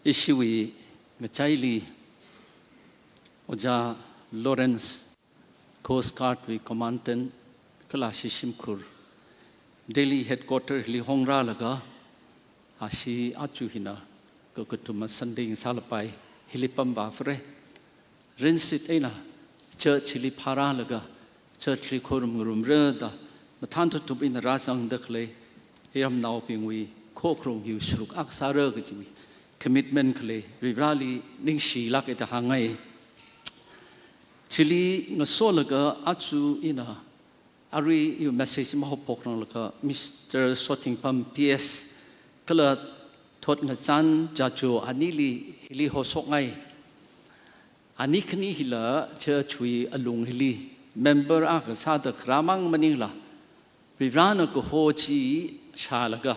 อิชิวีเงใจลีโอจาลอเรนซ์โคสการ์ดวีคอมมานเดนกลาชิชิมคูร์เดลีเฮดควอเตอร์ฮิลิฮงราลกะอาชีอาจูฮินาก็กตุมาสันดิงซาลไปฮิลิปัมบาฟเรเรนสิตเอนะเชิดชิลิพาราลกะเชิดชิลิโครุมรุมเรดามาท่านทุบอินราชังเด็กเลยเฮียมนาวพิงวีโคครงฮิวชรุกอักษาเรกจิวีcommitment เลยริบราลีนิ่งชีลักเอตหางไงชิลีงโซลกะอาจูอินะอารีอยู่เมสเซจมาหกปกนั่นละก็มิสเตอร์สวอตติงพัมพีเอสก็เลยทดงจันจัดโจอันนี้ลีฮิลีโฮสกไงอันนี้คืนนี้ฮิละเชื่อช่วยอลุงฮิลีเมมเบอร์อักษาตะครามังมันนี่ละริบรานก็โฮจีชาลกะ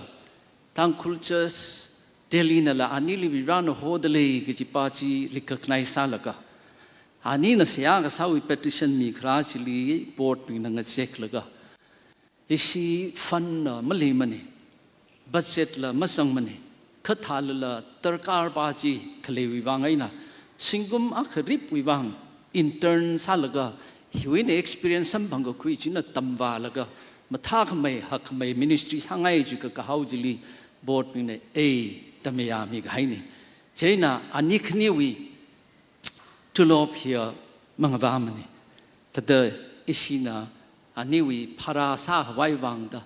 ตั้งคุลเจสเดลีนั่นละอันนี้ลิบิรานโฮเดลีกิจิปาจีลิกไนซาลกะอันนี้น่ะเสียก็สาวิเปติชันมีคราชิลีบอร์ดเป็นนังเช็คลกะอิชีฟันน่ะมะลีมันนี่บัดเซ็ตละมะสังมันนี่ขัดทาลละตระการปาจีทะเลวิวังไงนะสิงกุมอักริบวิวังอินเตอร์นซาลกะฮิวินเอ็กซ์เพรียนซัมบังก็คุยจินะตัมวาลกะมาท่าขมายหักขมายมินิสทรีสังไงจุกะฮาวจิลีบอร์ดเป็นเนี่ยแต่ไม่ยามีใครนี่เจ้าน่ะอันนี้คืนนี้วิจุลเพียมังบามันนี่แต่เดอิชิน่ะอันนี้วิพาราซาไว้วางตา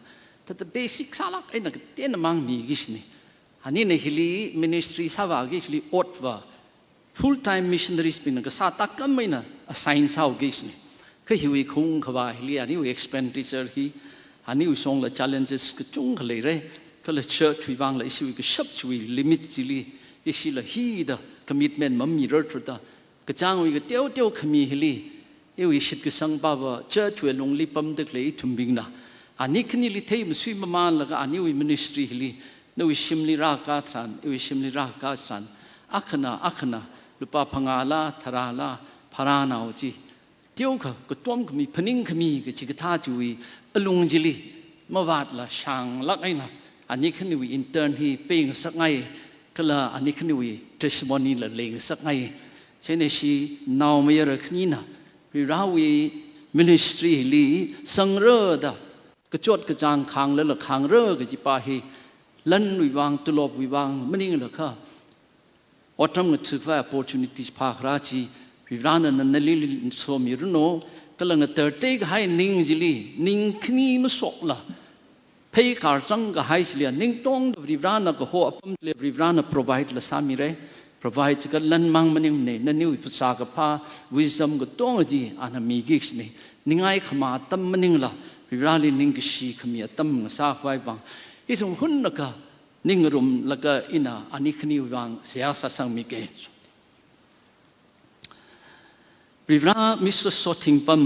แต่เบสิกสาลักไอ้นักเต้นมังมีกิชนี่อันนี้ในฮิลีมินิสทรีสาวากิชลีอดว่า full time missionaries เป็นนักสาตักกันไม่น่ะ assign สาวกิชนี่คือฮิวิคงขวาฮิลีอันนี้วิ expenditure ฮีอันนี้วิส่งละ challenges ก็จุงเลยเร่ก็เลยเชิดวิวังเลยสิวิก็ชับช่วยลิมิตจิลีอิสิละฮีดะ commitment มันมีรถรถะก็จ้างวิก็เตี้ยวขมีฮิลีเอวิสิทธิ์ก็สังบ่าวเชิดช่วยลงลิปัมเด็กเลยทุ่มบิงนะอันนี้คืนนี้ลิเทมสุยมามันแล้วก็อันนี้วิ ministry ฮิลีนวิชิมลิรากาสันวิชิมลิรากาสันอักนะลุปาพังอาลาธาราลาพารานาวจีเตี้ยวก็ต้วมขมีพนิงขมีก็จิกท่าจุยอลุงจิลีมาวาดละช่างลักไอ้นะอันนี้คือวิอินเตอร์ที่เป็นสักไงก็ละอันนี้คือวิเทสโมนีละเลงสักไงเช่นนี้นาวไม่รักนี่นะวิราวิมินิสทรีลีสังเร่ดกระจดกระจางคางแล้วละคางเร่ก็จิปาฮีลันวิวังตุลบวิวังมันนี่ละค่ะอดทำกันถือว่า opportunity พาคราจีวิรานันนั่นลิลิโซมิรุโนก็ละเงเตอร์เตกให้นิ่งจิลีนิ่งขณีมันสกละเพย์การจังก็ให้เสียนิ่งตรงบริวารนักหัวปั๊มเลยบริวารนัก provide ละสามีเร่ provide ก็ลันมังมันยังเนี่ยนั่นนี่วิปัสสากับพา wisdom ก็ตรงจีอันนั้นมีกิจนี่นิ่งไงขมาตั้มมันยังละบริวารนิ่งก็ชีขมีตั้มสาไว้บางอีสมหุ่นนักนิ่งรุมแล้วก็อินาอันนี้ขณีบางเสียสังมีเกณฑ์บริวารมิสต์สอดทิ้งปั๊ม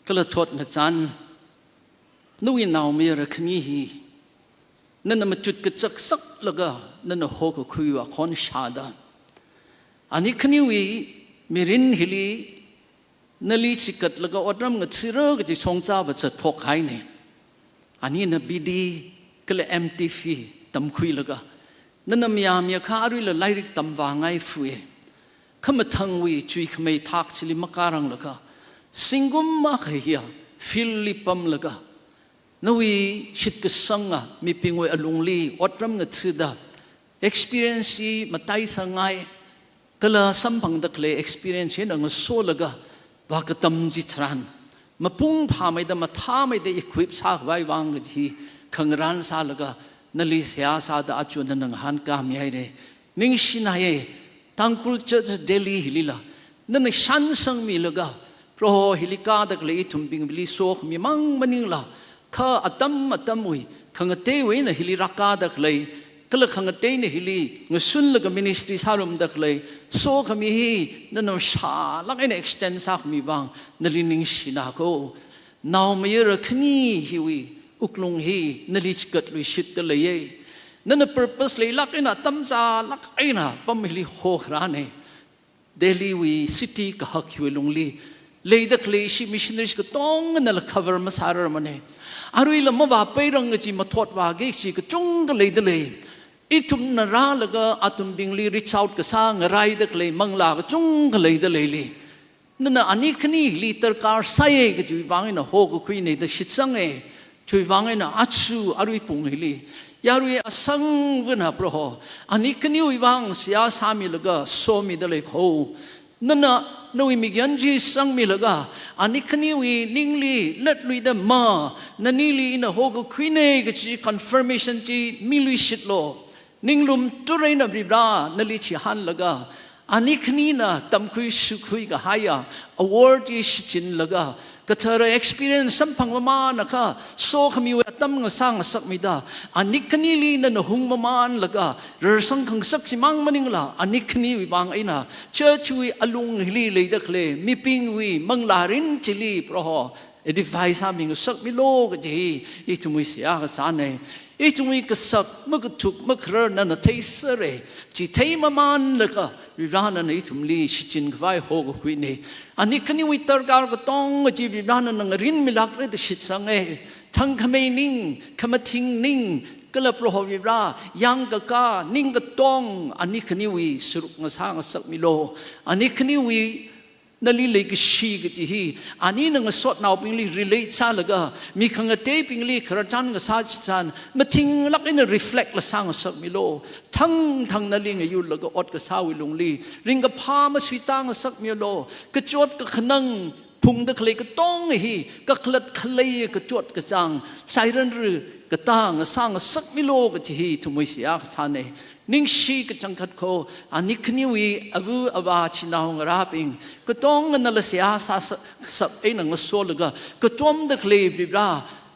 ก็เลยทดนะจันนู่นเอาไม่รักนี่นั่นมันจุดกระจักสักแล้วก็นั่นหัวก็คุยว่าคนชาดาอันนี้ขณีวิมีรินฮิลีนั่นลิชิกัดแล้วก็อดน้ำเงินสิเรื่องก็จะชงจ้าว่าจะพกให้เนี่ยอันนี้นะบีดีก็เลย MTV ตำคุยแล้วก็นั่นมีอามีข้ารุ่ยเลยไล่ริกตำวางไงฟุยขมาทั้งวิจุยขมาทักชิลิมาการังแล้วก็สิงกุมมาเฮียฟิลิปัมแล้วก็นวีชิดกษังมีเพียงว่าอลุงลีอดรำเงินสุดา experience มาไต่สังไงก็เลยสัมพันธ์กับเลย experience นั่งโซลก็ว่ากตัมจิตรันมาพุ่งพาไม่ได้มาท่าไม่ได้ equip สากไว้วางกันที่ขังร้านซาลก็นั่นลิเสียซาดาจวนนั่งหันกามีอะไรนิ่งชินายตั้งคุลเจอเดลีฮิลิละนั่นชันสังมีละก็เพราะฮิลิกาดักเลยทุ่มบิงบิลิโซกมีมังมันนิ่งละข้าอัตมวิขังเตวินะฮิลิรักาดักเลยก็เลยขังเตนะฮิลิงสุนละก็มินิสทรีสารุมดักเลยโซขมีฮีนั่นน่ะชาลักไอ้เนี่ย extend สักมีบางนั่นลินิ่งชินาโกนาวไม่รักนี่ฮิวิอุกลงฮีนั่นลิชกัดลุยชิดเลยนั่นน่ะ purpose เลยลักไอ้น่ะตั้มซาลักไอ้น่ะปั๊มฮิลิโฮคราเนี่ยเดลีวีซิตี้ก็ฮักฮิวลงลีเลยดักเลยชิมิชเนอร์ก็ต้องนั่นละ cover มาสารมันเนี่ยอารุยละมาว่าไปรังจีมาทอดว่าเกจิก็จงก็เลยเดเลย อีทุมนาราแล้วก็อาตุมบิงลีริชาวก็สร้างอะไรเด็กเลยมังลาก็จุงก็เลยเดเลยเลยนั่นน่ะอันนี้คณีลีตรการใส่ก็ช่วยวางให้น่ะโฮก็คุยในแต่ชิดสังเอช่วยวางให้น่ะอัดสูอารุยปุ่งให้ลียารุยสังวันหาพระหออันนี้คณีวิวางเสียสามีแล้วก็โซมีเดเลยเขานั่นน่ะนู่นมีกันจีสังมีแล้วก็อันนี้คณีวินิ่งลีเล็ดลุยเดมานั่นนี่ลีน่ะโฮก็คุยในก็จี confirmation จีมิลุยชิดโลนิ่งลุมตุเรนบริบรานั่นลิชิฮันละก็อันนี้คณีน่ะตำคุยสุคุยก็หาย award ที่ชิจินละก็ก็เธอ experience สัมพังมานะคะโซ่ขมิวตั้มงสร้างสักไม่ได้อันนี้คณีลีนั่นหุงมาละก็เรื่องสังขังสักสิมังมันนิงละอันนี้คณีวิบางไอ้น่ะเชื่อช่วยอลุงลีเลยเด็กเลยมีปิงวีมังลารินจิลีเพราะedifice สามีก็สักไม่โลกจีอีทุมิเสียก็สานเองอีทุมิก็สักมันก็ถูกมันเคลื่อนนั่นเทสเร่จีเทมามันเลยก็วิรานั่นอีทุมลีชิจินก็ไว้โฮก็คุยนี่อันนี้คันนี้วิตรการก็ต้องจีวิรานั่นงรินมิลักเลยแต่ชิดสังเอทั้งขมิ้นนิ่งขมทิ้งนิ่งก็เลยพระวิรายังก็กานิ่งก็ต้องอันนี้คันนี้วิสรุปงสร้างสักมิโลอันนี้คันนี้วินั่นลีเลยก็ชีก็จีฮีอันนี้นึงสดนาวปิงลี relate ซาละก็มีขังเตยปิงลีขระจันก็ซาจิจันมาทิ้งลักอิน reflect ละสร้างสักมิโลทั้งนั่นลิงอายุละก็อดก็สาวิลงลีริงก็พามาสวิตางสักมิโลก็จวดก็ขนังพุงตะเคลก็ต้องฮีก็คลัดเคลยก็จวดก็จังใส่เรื่องรือก็ตั้งสร้างสักมิโลก็จีฮีทุกมื้อเสียก็ทานเนนิ่งชีก็จังคัดโคอันนี้คณีวีอวูอวาชินาวงราบิงก็ต้องเงินละเสียสาสับไอ้หนังละโซลก็ต้มตะเคลบริบรา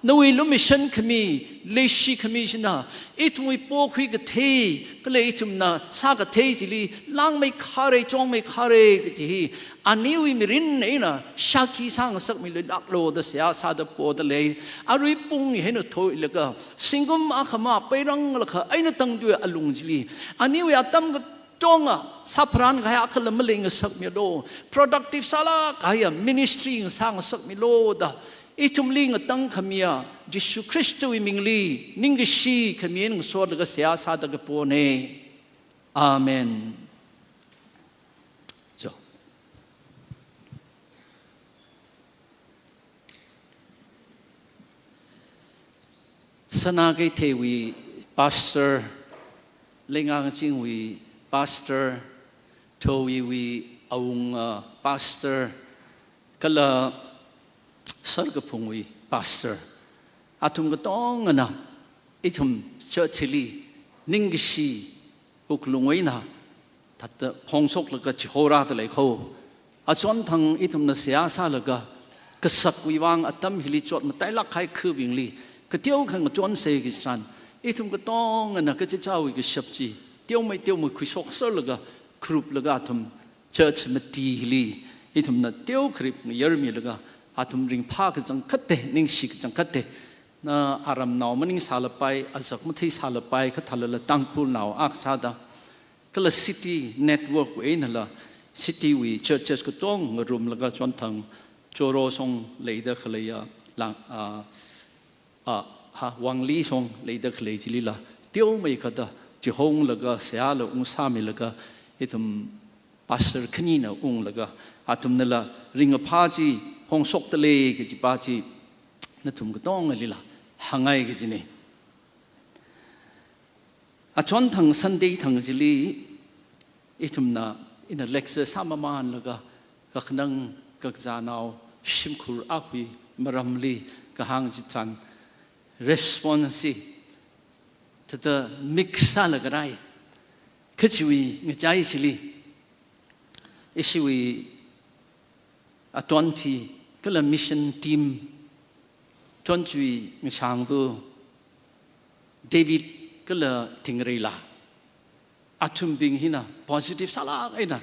โนวิลุมิชันขมีเลชีขมีชนะอีทุมวิโปคุยกเทก็เลยอีทุมนะสากเทจิลีล้างไม่คาเรจงไม่คาเรก็จีอันนี้วิมิรินเองนะชาคีสร้างสักมิลดักโลดเสียสาดปวดเลยอารุยปุ่งเห็นถอยแล้วก็สิงกุมอาขมาไปรังละค่ะไอ้นั่นตั้งด้วยอลุงจิลีอันนี้วิอาตัมก็จงอ่ะสัพพานกายอัคลมเลงสักมิโล productive สาระกาย ministry สร้างสักมิโลดาอีทุมลิงตั้งขมียยิสุคริสต์วิมิงลีนิงกชีขมียนสวดก็เสียสาดก็ปนเออาเมนจบสนาเกเทวีพาสเตอร์เลงอังจิงวีพาสเตอร์โทวีอาวงพาสเตอร์ก็ละสักพงวีพาสเตอร์อาทุมก็ต้องนะอีทุมเชิดชิลีนิงกิชีอุกลุงไว้นะทัดพงศกแล้วก็จิโฮราตเลยเขาอาส่วนทางอีทุมน่ะเสียสาแล้วก็กษักวิวังอัตมฮิลิจดมาแต่ละใครคือวิ่งลีก็เที่ยวขังจวนเสกิสันอีทุมก็ต้องนะก็จะเจ้าอีกชับจีเที่ยวไม่เที่ยวมือคุยชกเสแล้วก็ครุบแล้วก็อาทุมเชิดมาตีลีอีทุมน่ะเที่ยวคริบมีเยอะมีแล้วก็อาทุมริงพาก็จังคัดเตนิ่งชิกจังคัดเตน่าอารมณ์นาวมันนิ่งสาลไปอาศักมันที่สาลไปก็ทะเลละตั้งคูนาวอักษาดาก็ละซิตี้เน็ตเวิร์กเว้นละซิตี้วีเชิร์ชก็ต้องรวมแล้วก็จนทางโจโรซงเลยเดอร์เลยหลังวังลีซงเลยเดอร์เลยจิลิละเที่ยวไม่ก็ได้จิฮงแล้วก็เสียแล้วองศามีแล้วก็อีทุมพาสเตอร์ขณีน่ะองแล้วก็อาทุมนั่นละริงกับพาจีพงศกทะเลก็จีพาจีนั่นทุมก็ต้องเลยละห่างไงก็จีนี่อาจารย์ทางสันดีทางจิลีอีทุมน่ะอินเล็กซ์สามมานแล้วก็ขนังก็จานเอาชิมคูร์อาคุยมารำลีก็ห่างจิตจัน response ที่จะ mix อะไรก็ได้คือชีวิตเงยใจจิลีอีชีวิตอาจารย์ที่ก็เลยมิชชั่นทีมจนชีวิตเงยช่างดูเดวิดก็เลยทิ้งเรือละอาทุมบิงหินะ positive สาระไอ้นะ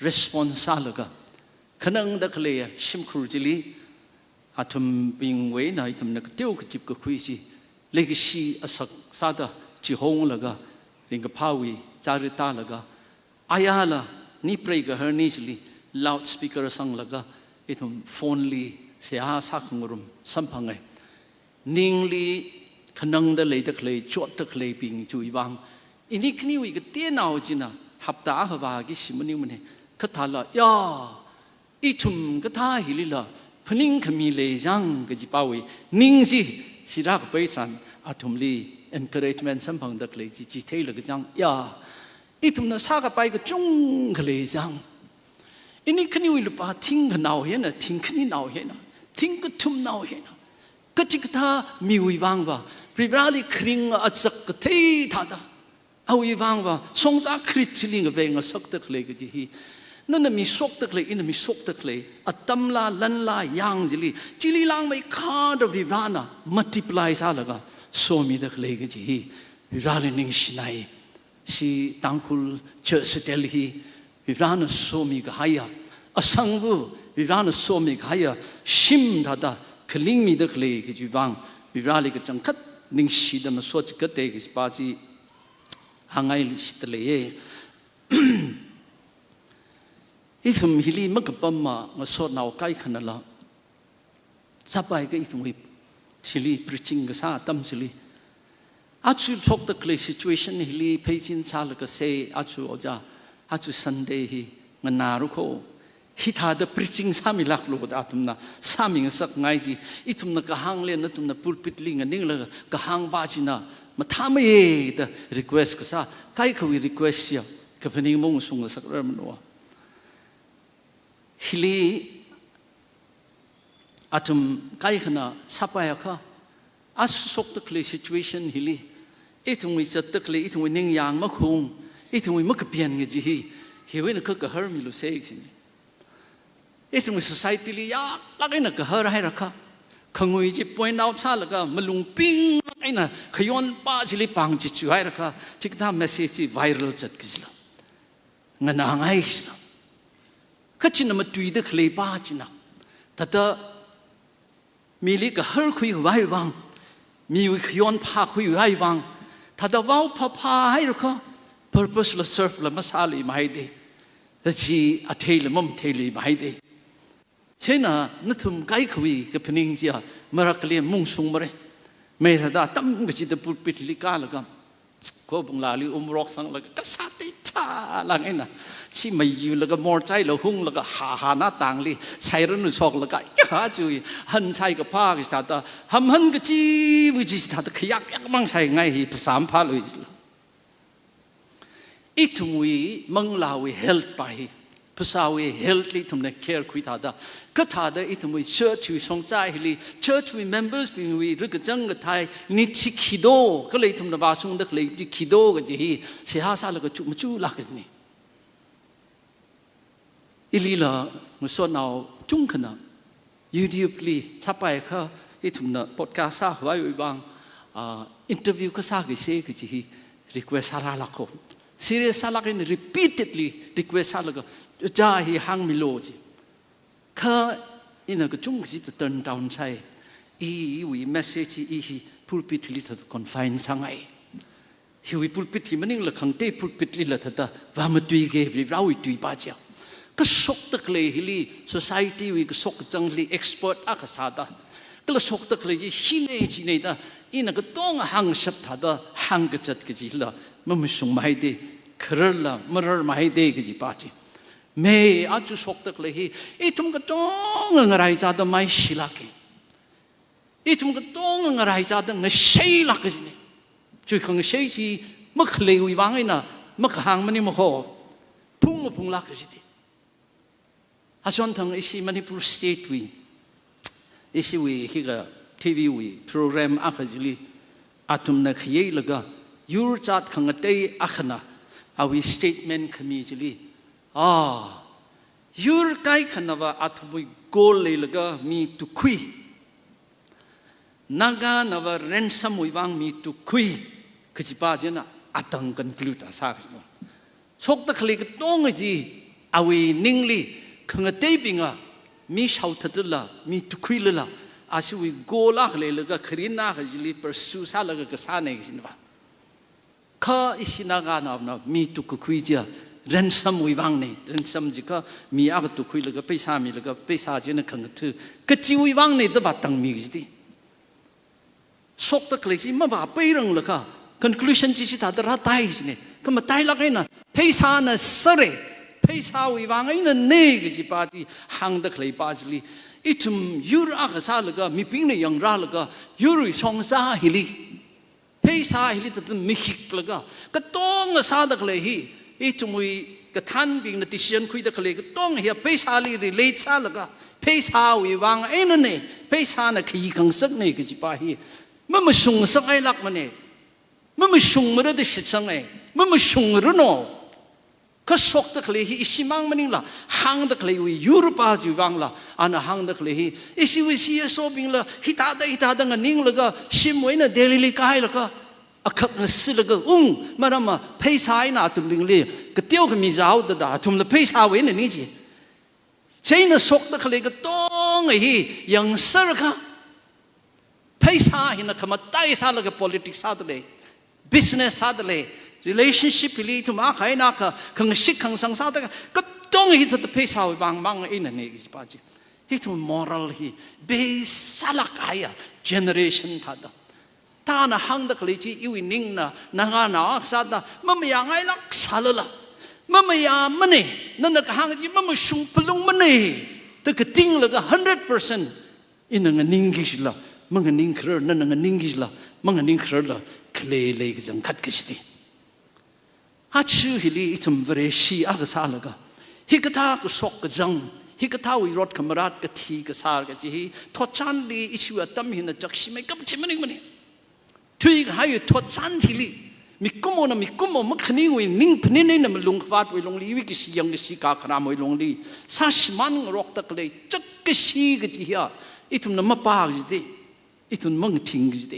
response สาระก็ขณะนั้นก็เลยชิมครูจิลีอาทุมบิงเว้ยนะไอ้ทุมนักเที่ยวก็จิบก็คุยสิเล็กชีอาศักซาดาจิฮงแล้วก็เรื่องกับพาวีจาริตาแล้วก็อายาละนี่เปรย์ก็เฮอร์นี่จิลี loudspeaker สังแล้วก็ไอ้ทุมโฟนลีเสียหาสักของรุมสัมพังไงนิ่งลีขณะนั้นเลยตะเคลจวดตะเคลบิงจุยวัง อินี่ขี้วิกเตี้ยนาวจีน่ะหับตาหวากิสิมันนี่มันเนี่ยก็ทาละยาอีทุ่มก็ท่าหิลิละพนิ่งขมีเลยยังก็จีป่าวินิ่งสิสิรักไปสันอาทุ่มลี encouragement สัมพันธ์ดักเลยจีเทลก็จังยาอีทุ่มน่ะสากไปก็จงก็เลยจังอินี่ขี้วิลุปาทิ้งก็นาวเห็นนะทิ้งขี้นาวเห็นนะทิ้งก็ทุ่มนาวเห็นนะก็จิกท่ามีวิวังว่าพริบราลีคริงอัศกเทท่าดาเอาวิวังว่าสงสารคริสต์ลิงเวงสักตะเลยก็จีนั่นน่ะมีสกตะเลยอินมีสกตะเลยอัตมลาลันลายังจิลีลังไม่ขาดพริบรานะมัลติพลายซาละก็โซมีตะเลยก็จีพริบราลีนิ่งชินัยสิตังคุลเจอสเตลฮีพริบรานะโซมีก็หายอสังวุพริบรานะโซมีก็หายชิมท่าดาคลิงมีตะเลยก็จีวังพริบราลีก็จังคัดนิ่งชิดมันสวดก็เตะก็สิปาจีหางไงลุสตเลยอีสมฮิลีมักปั๊มมาสวดนาวไก่ขนาดละสบายก็อีสมฮิสิลี preaching ก็ซาตั้มสิลีอาชูชกตะเคลี situation ฮิลีเพจินซาลก็เซอาชูอจาอาชู Sunday ฮิงนารุโคฮิตาเด preaching สามีลักลูกอาตุมนะสามีสักไงจีอีตุมนะกะหังเล่นนะตุมนะพูดปิดลิงอันนี้เลยกะหังบาจินะมาทำเองแต่ request ก็ซาใครเขาวิ request เสียกับพนิมงส่งสักเรื่องมันว่าฮิลีอาตุมใครขนาดสับไปอะค่ะอาสุกตะเคลี situation ฮิลีอีตุมวิจัดตะเคลีอีตุมวินิ่งยางมะคงอีตุมวิมักเปลี่ยนกันจีฮิวินก็กะเฮอร์มิลุเซกสิอีตุมวิ society ลียากลักไอ้น่ะกะเฮอร์ให้รักค่ะขงวยจี point out ซาแล้วก็มาลุงปิ้งไอ้น่ะขย้อนป้าจิลิปังจิช่วยรักค่ะจิกท่า message viral จัดกิจละงั้นนางไอ้สิละก็จินมาตุยเด็กเลยป้าจินะแต่ถ้ามีลิกเฮอร์คุยไว้วังมีวิขย้อนพาคุยไว้วังถ้าว่าพาให้รักค่ะ purpose ละ serve ละมาซาลีมาให้ดีแต่จีอัฐิละมั่มเทลีมาให้ดีเช่นน่ะนั่นทุ่มไกลคุยกับพนิงจีมารักเลี้ยมุ่งส่งมาเลยไม่ถ้าได้ตั้มก็จิตพูดปิดลิกาแล้วก็ก็บุงลาลีรอกสังแล้วก็สัตย์ท่าหลังไอ้น่ะชิมาอยู่แล้วก็มอร์ใจแล้วหุ่งแล้วก็หาหน้าต่างลีใช้รถนุ่งชอกแล้วก็หาจุยหันใช้กับผ้าก็สตาร์ทหันก็จีวิจิสตาร์ทขยักมั่งใช้ไงภาษาพาเลยอีทุ่มวิมังลาวิเฮลไปภาษาวิเฮลลีทุ่มเนี่ย care คุยท่าได้ก็ท่าได้อีทุ่มวิ church วิสงใจฮิลี church วิ members วิรึกจังก็ไทยนิชิคิโดก็เลยทุ่มเนี่ยบาสุงเด็กเลยจิคิโดก็จีเสียหาซาแล้วก็จุมาจูลักกันนี่อีลีละมุสนเอาจุงขนาดYouTube ลีถ้าไปเขาอีทุ่มเนี่ย podcast ซาไว้บางinterview ก็ซากี่เซก็จี request ซาลาลักเขาserious ซาลักนี่ repeatedly request ซาลักจ้าฮีฮังมิโลจีข้าอินก็จุงจิต turn down ใช่อีวิ message อีฮี pulpit ลิตร confine สังไงฮีวิ pulpit ที่มันนี่ละขังเต้ pulpit ลิตรท่าว่ามาตุยเก็บเราอีตุยป้าเจ้าก็สกตะเลยฮิลี society วิก็สกจังลี expert อักษรตาก็ละสกตะเลยฮิเลจีเนี่ยตาอินก็ต้องหังสับท่าดาหังก็จัดก็จีละมันไม่ส่งมาให้ดีครั้งละมันรอมาให้ดีก็จีป้าจีเมื่ออาจุสกตะเลยฮีอีทุ่มก็ต้องอะไรจ้าดไม่ศิลากิอีทุ่มก็ต้องอะไรจ้าดเงยเสียลักจีเนี่ยจุดของเสียจีมักเลวิวังไอ้น่ะมักหางมันนี่มันโหพุ่งลักจีอาจารย์ทั้งอิสิมันนี่พูดสเตทวีอิสิวีฮีก็ทีวีวีโปรแกรมอักจิลีอาทุ่มนักเยี่ยลก็ยูร์จัดขังเตยอักนะเอาวิสเตทเมนต์ขมีจิลียูร์ไกขนาดว่าอัตบุยโกลเลยลก็มีตุคุยนักการว่าเรนซัมวิวังมีตุคุยคือจิป้าเจนะอัตังกันกลุตาสักสมชกตะคลีก็ต้องจีเอาวินิ่งลีขังเตยปิงอ่ะมีชาวทัดละมีตุคุยละอาศัยโกลักเลยลก็ครินนาขจิลีเปอร์ซูซาลก็กษาเนกสินว่าข้าอิสินาการนะมีตุคุยจ้าเรนซัมวิวังเนี่ยเรนซัมจิก็มีอากตุคุยแล้วก็ไปสามีแล้วก็ไปสาเจนขังถือก็จิวิวังเนี่ยตัวบัดตังมีจิตสกตะเคลียมาว่าไปรังแล้วก็ conclusion จิตตาดราไตส์เนี่ยก็มาไตลักไอ้น่ะเพย์ซาน่ะสเรเพย์ซาวิวังไอ้น่ะเนกจิปาจีหังตะเคลปาจลีอีทุมยูรากษาลก็มีปิ้งในยังราลก็ยูริสองซาฮิลีเพย์ซาฮิลีตัดมิหิกลก็ต้องซาตะเคลฮีอีทุมวิกท่านบิงนติเชียนคุยตะเคลก็ต้องเฮียเพย์ซาลีรีเลทซาลก็เพย์ซาวิวังไอ้นั่นเนี่ยเพย์ซาน่ะขี้ขังสักเนี่ยจิปาฮีมันมาส่งสักไอ้ลักมันเนี่ยมันมาส่งมาได้สิสังไงมันมาส่งรู้เนาะก็สกตะเคลีอิสิมังมันนี่ละหังตะเคลีวิยุโรปาจิวังละอันหังตะเคลีอิสิวิสิโซบิงละฮิตาดงันนิงละก็ชิมไว้น่ะเดลิลิกายละก็อักขสิละก็มารามาเพย์สายน่ะตุมบิงเลยก็เที่ยวก็มีเจ้าตะดาตุมละเพย์สายไว้น่ะนี่จีใช่น่ะสกตะเคลีก็ต้องไอ้ยังสระค่ะเพย์สายน่ะขมาไตสาละก็ politics ซาตะเลย business ซาตะเลยrelationship 里头嘛还那个可能是可能上啥的，个东西它的配上忙一年那个是吧？就，一种 moral 里被啥啦个呀 generation 他的，他那行的个里去因为您呢，那个那啥的，妈妈养爱了啥了啦？妈妈养么呢？那个行的妈妈熊不隆么呢？这个定了个100%，因那个您个是了，么个您克尔，那个您个是了，么个您克尔了，克雷雷个种看个是的。อาชื่อฮิลีอิทมเวรชีอากษาลกะฮิกตาก็สกกะจังฮิกตาวิรถคำรัดกะทีกะสารกะจีฮีทอดชันลีอิชิวตัมหินจักชิไม่กับชิมันนี่มันนี่ทุยหายทอดชันฮิลีมีกุมนะมีกุมมักขณีวินิ่งพนินนี่นะมันลงฟาดวิลงลีวิกิสิยังกิสิกาครามวิลงลีซาชมันรอกตะกเลยจักกิสิกะจีฮะอิทมนะมาปากจิเดอิทมมังทิงจิเด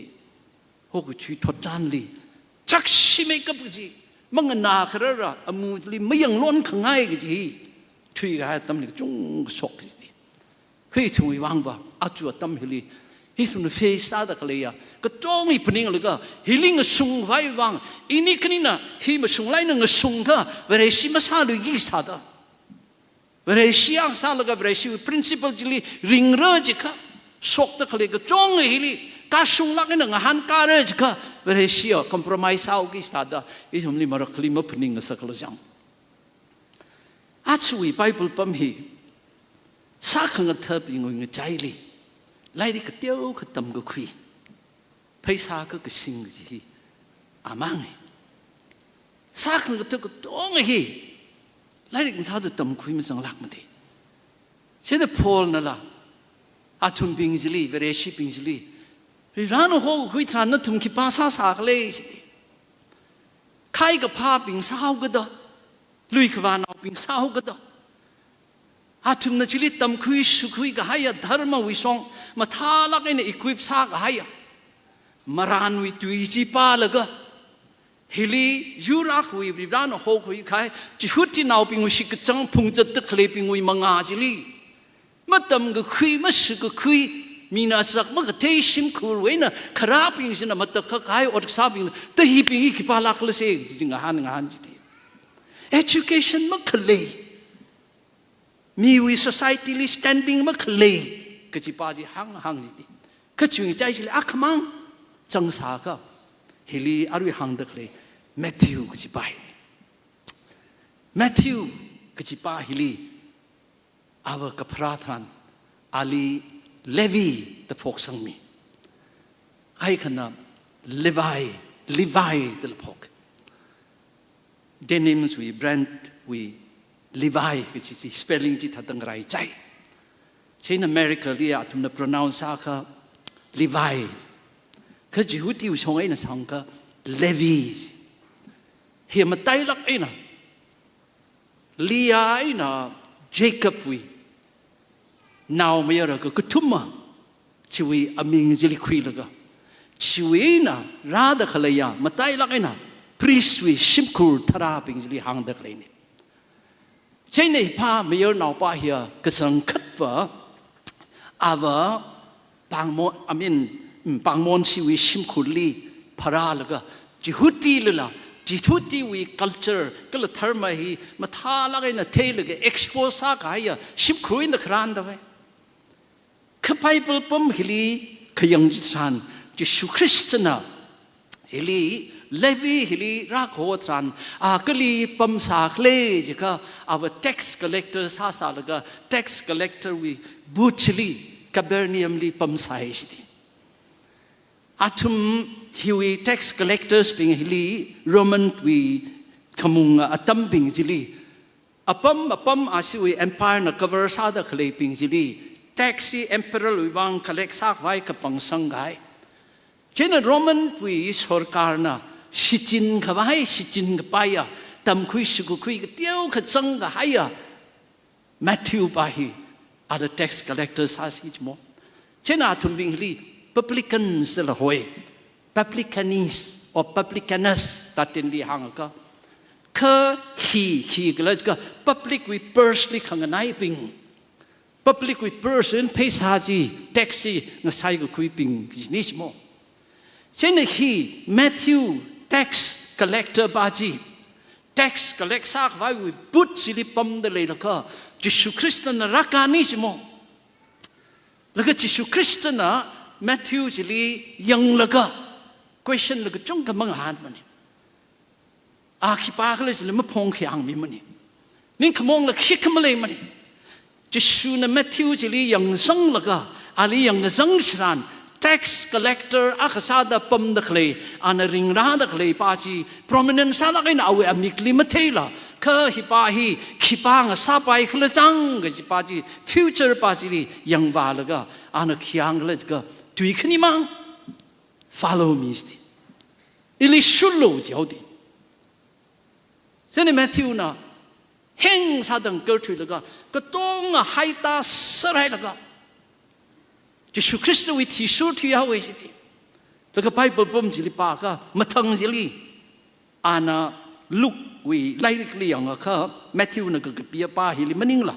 โหกชุยทอดชันลีจักชิไม่กับจีมังนาคราระอมูลีไม่ยังล้นขังไงกันจีทุยกันตั้มนี่จงสกจีเฮ้ยช่วยวางบ่อาจจะตั้มฮิลีเฮ้ยสุนเฟซาตะกเลยอ่ะก็จ้องอีปนิงเลยก็ฮิลิงก็ส่งไว้วางอินี่คนนี้นะฮิมาส่งไล่นึงก็ส่งก็เวรชิมาซาลุยกิซาดาเวรชิอังซาลก็เวรชิ principle จีลีริงเรจิค่ะสกตะกเลยก็จ้องฮิลีกาส่งลักนึงหันการเรจิค่ะเวรชิอ่ะ compromise เอากิซาดาอีทำนี่มารักลิมาพนิงก็สักละจังอาจจะไบเบิลปั๊มฮีสักครั้งเธอเป็นคนใจลีไล่ดิกเตี้ยวก็ตำก็คุยไปสาก็สิ่งที่อามังสักครั้งเธอก็ต้องฮีไล่ดิกท่าจะตำคุยมันสังลักมันทีเช่นพอลนั่นล่ะอาทุนปิงจิลีเวรชิปิงจิลีร้านหัวคุยทานนั่นทุ่มขีปาซาสากเลยสิใครกับพาปิงสาวก็ได้ลุยขวานเอาปิงสาวก็ได้อาทุมนั่นจิลิตำคุยสุคุยกับหายดาร์มาวิสงมาท่าลักไอ้เนี่ยอีกวิบซากหายมารานวิตุยจีปาละก็ฮิลียูรักวิบร้านหัวคุยใครจิหุดที่นาวปิงวิชิกจังพุงจัดตะเคลปิงวิมังอาจิลีมาตำก็คุยมาสุก็คุยมีนาสักมันก็เทชิมคูรเว้นะคราปิงสินะมาตะข้าใครอดซาปิงแต่ฮีปิงอีกปาลักละเสกจริงๆหันจิต education มันเคลมีวิ society ลิ standing มันเคลก็จีปาจีหังจิตก็ช่วยใจจิเลยอักมังจังสาก็เฮลีอารุยหังตะเคลแมทธิวก็จีปาแมทธิวก็จีปาเฮลีอาวกับพระท่านอาลีเลวีตะพกสังมีใครขนาดเลวีตะพกเดนิมส์วีแบรนด์วีเลวีก็จี spelling จีทัดตั้งไรใจเช่นอเมริกาเรียกทุน pronounce ค่ะเลวีคือจิหุติวชงไอ้น่ะสังค่ะเลวีเฮียมาไตลักไอ้น่ะเลียไอ้น่ะเจคับวีนาวไม่ยากก็ทุ่มมาชีวิตอามิงจิลิคุยแล้วก็ชีวิตน่ะราดขเลยามาไตลักไอ้น่ะพรีสวีชิมคูร์ทาราปิงจิลิหังดักเลยนี่ใช่ไหมพาไม่ยากนาวป้าเฮียก็สังคัดว่าอาว่าปังมอนอามินปังมอนชีวิตชิมคูร์ลีพาราแล้วก็จิหุตีเลยล่ะจิหุตีวี culture ก็เลยทำมาฮีมาท่าลักไอ้น่ะเทเลยก็ expose สักไอ้ชิมคูร์อินเดครานได้ไหมข้าไปเปิลปั๊มฮิลีขยังจิตสันจิสุคริสต์นะฮิลี เลวีฮิลีรักโหตรันก็ลีปั๊มสาเคลจิกะour tax collector ซาซาลกะ tax collector we butchly Capernaum li pam saishti atum hiwi tax collectors ping hili Roman we kamunga atam ping jili apam asiwi empire na cover sada khle ping jili taxi emperor we wang collect sak vai ka pang sangai chena Roman we sarkar na sichin khawai sichin ka paya tam khui shu khui ka tiau kha chang ga haya Matthew bahi other tax collectors has each more. Chena tumbingli publicans the hoy, publicanis or publicanus that in the hangaka. Ke he glajka public with pursely kanganiping. Public with person pays haji taxi na saigo creeping is nismo. Chena he Matthew tax collector baji. Tax collect sak vai we put silipam the ledaka. Jesu Christa na rakanismo. Laga Jesu Christa na Matthew jili yang laga. Question laga chung ka mga han mani. Akipakala jili mapong kiyang mi mani. Ning kamong la kikamali mani. Jesu na Matthew jili yang zang laga. Ali yang zang siran. Tax collector akasada pam dakle. Ana ring ra dakle paji. Prominent salakay na awe amikli matela. Ke hipahi kipang sapai kelajang ke paji future paji yang valaga anak yang kelajga tui kini mang follow me sti ili shullo jadi seni Matthew na heng sadang kertu laga ketong haita serai laga Yesus Kristus with Yesus tu ya wes sti laga Bible pom jili pa ka matang jili ana Luke we likely yang ka Matthew na ka pia pa hili maning la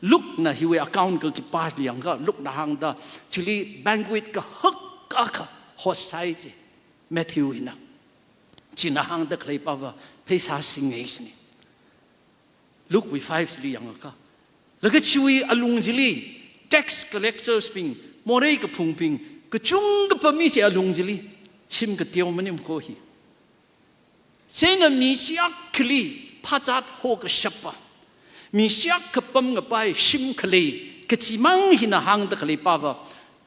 Luke na hiwe account ka pa yang ka Luke na hang da chili banquet ka hak ka hosai Matthew ina china hang da klei pa va pesa singation Luke we 5 jili yang ka laga chui alung jili tax collectors ping more ka phung ping ka chung ka pami se alung jili chim ka tiong manim ko hi Sena misyak kli pajat ho ke siapa. Misyak kepam ngapai sim kli kecimang hina hang de kli pava.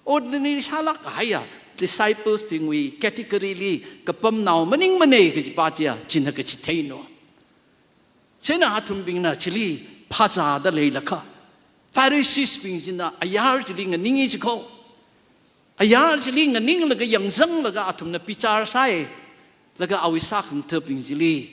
Ordinary salak haya disciples pingwi categorily kepam nau maning mane ke cipatia cina ke citaino. Sena hatum bingna chili paja da leilaka. Pharisees bingina ayar chili nganingi chiko. Ayar chili nganing laga yang zang laga atum na pichar sai. Laga awisak ng teping jili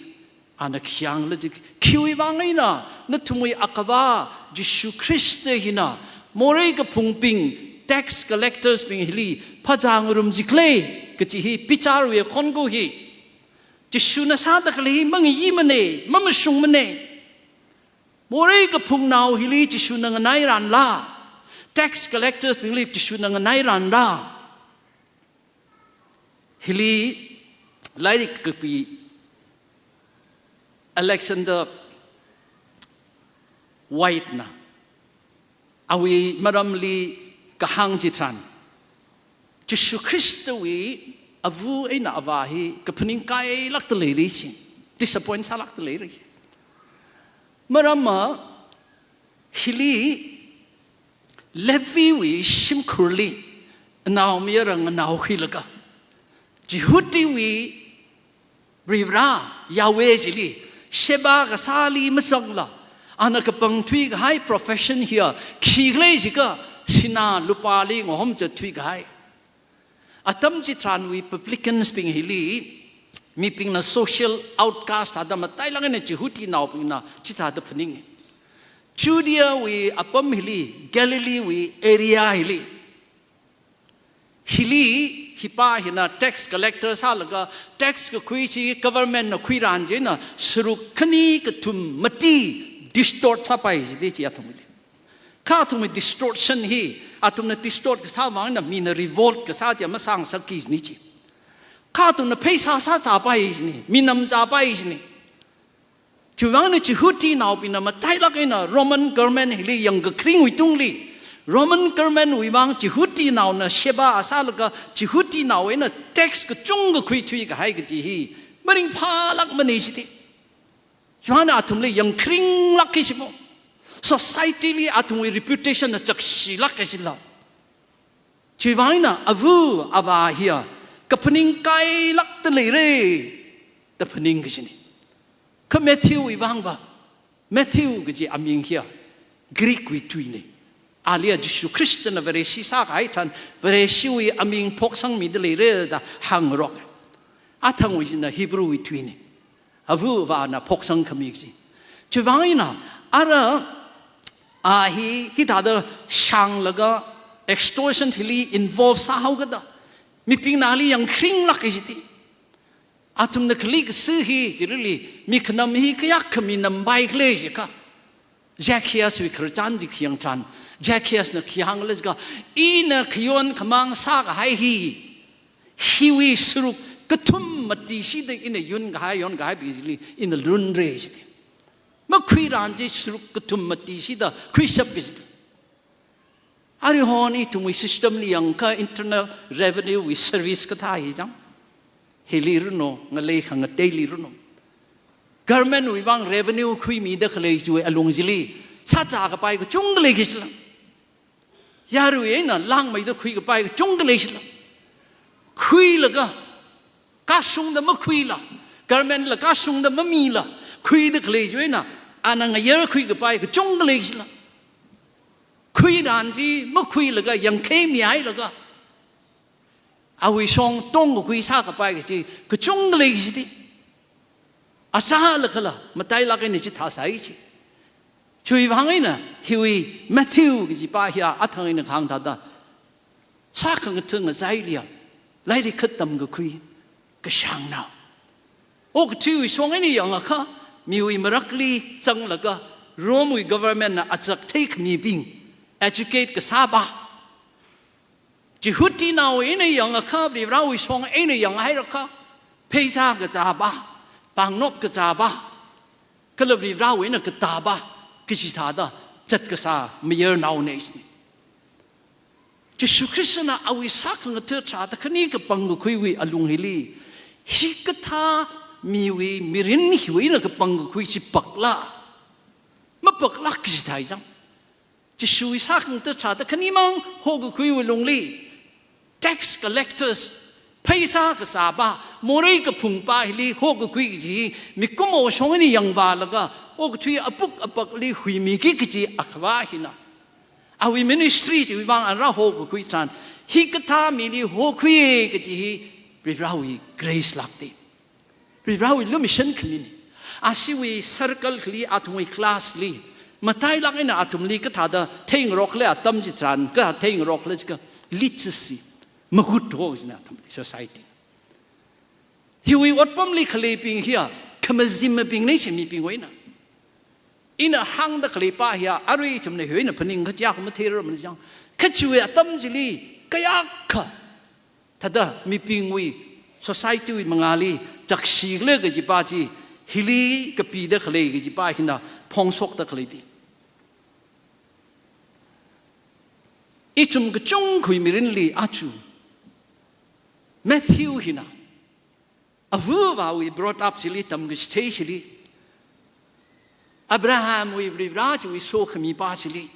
anak yang lagi kiwi bangai na tumui akaba Yesu Christ hina more ka pungping tax collectors ping hili pajang rum jikle kecihi picar we kongo hi Yesu na sada kali mangi mane mamasung mane more ka pung nau hili Yesu na nganai ran la tax collectors ping hili Yesu na nganai ran la hili Like kapi Alexander White na awi maram li kahang jitran Yesu Kristo wi avu ina avahi kapening kai lak teleri si disappoint salak teleri si marama hili levi wi simkurli naw mirang naw hilaga Jihudi wi Rivra Yahweh jili Sheba kasali masangla anak kapang tui high profession here kigle jika sina lupali ngom je tui gai atam jitran wi publicans ping hili mi ping na social outcast adam tai lang ne Jihudi naw ping na chita da pning Judea wi apam hili Galilee wi area hili hipa hina tax collectors halaga tax ka kuichi government na kuiran je na surukani ka tum mati distort sa pai ji chi athumili ka thumi distortion hi atumna distort ka sa wang na mina revolt ka sa ja masang sakki ni chi ka tumna phaisa sa cha pai ni minam cha pai ni chuwang ni chi huti naw pina ma tai la kaina Roman government hili yang ka kring uitungli Roman government wibang Jihudi now na Sheba asal ka Jihudi now ina tax ka chung ka kui tui ka hai ka jihi mering pha lak mani siti jwana atum le yang kring lak kisimo society li atum we reputation na chakshi lak kisila chiwaina avu ava here kapening kai lak te le re te pening kisini ka Matthew ibang ba Matthew gaji aming here Greek we tuine alia Jesu Christ na veresi sa kai tan veresi we aming poksang mi de le re da hang rock atang we na Hebrew we tuine avu va na poksang kamiksi chiwaina ara hi da da shang laga extortion thili involve sa hauga mi ping nali yang kring lak isiti atum na klik su hi jirili mi khnam hi kyak khami nam bai kle jika Zacchaeus we khrjan di khiang chan Zacchaeus na khiang les ga ina khion khamang sa ga hai hi wi suruk kathum mati si de ina yun ga yon ga bi in the run rage ma khwi ran ji suruk kathum mati si da khwi sap gi Ari honi tu mui system li yang ka internal revenue we service ka tha hi jang heli runo ngalei khang daily runo government we bang revenue khui mi da khlei ju along jili cha cha ka pai ko chung le gi chla yaru ye na lang mai da khui ka pai ko chung le chla khui la ka sung da ma khui la government la ka sung da ma mi la khui da khlei ju na anang yer khui ka pai ko chung le chla khui dan ji ma khui la ga yang khe mi ai la ga awi song tong ko khui sa ka pai ji ko chung le ji ti asa la khala matai la ke ni chi tha sai chi chui wang ai na hiwi Matthew ji pa hia athang ina khang tha da sa khang thung zai lia lai ri khat tam ko khui ka shang na o ko chui song ai ni yang kha mi wi marakli chang la ga Rome we government na achak take mi bing educate ka saba ji huti na we ne yang kha bi ra we song ai ne yang hai ra kha peisa ka cha ba bang nop ka cha ba ka lo bi ra we na ka ta ba ki chi tha da chat ka sa mi yer now ne ji su krishna awi sa ka te cha ta khani ka pang ko khui wi alung hili hi ka tha mi wi mirin hi wi na ka pang ko khui chi pakla ma pakla ki chi thai jang ji shui sa khang te cha ta khani mang ho ko khui wi long li tax collectors paisa ka sa ba morei ka phung pa hili ho ko khui ji mi kumo song ni yang ba la ga o ko thui apuk apak li hui mi ki ji akhwa hina awi ministry ji wi bang an ra ho ko khui chan hi ka tha mi li ho khui ka ji ri ra wi grace lakti ri ra wi lu mission khmin asi wi circle khli atwi class li matai lang ina atum li ka tha da theng rok le atam ji chan ka theng rok le ka literacy mahut ho jina atam society hi wi otpam li khli ping hia khamazim ping nei chimi ping wena ina hang da khli pa hia arui chum ne hoina phaning kha ja kham thir man jang khachu atam ji li kaya kha thada mi ping wi society wi mangali jakshi le ga ji pa ji hili ka pi da khli ga ji pa hina phong da khli di ichum ga chung khui mirin li achu Matthew hina avu va we brought up sili tam ga stay sili Abraham we raj we so khami pa sili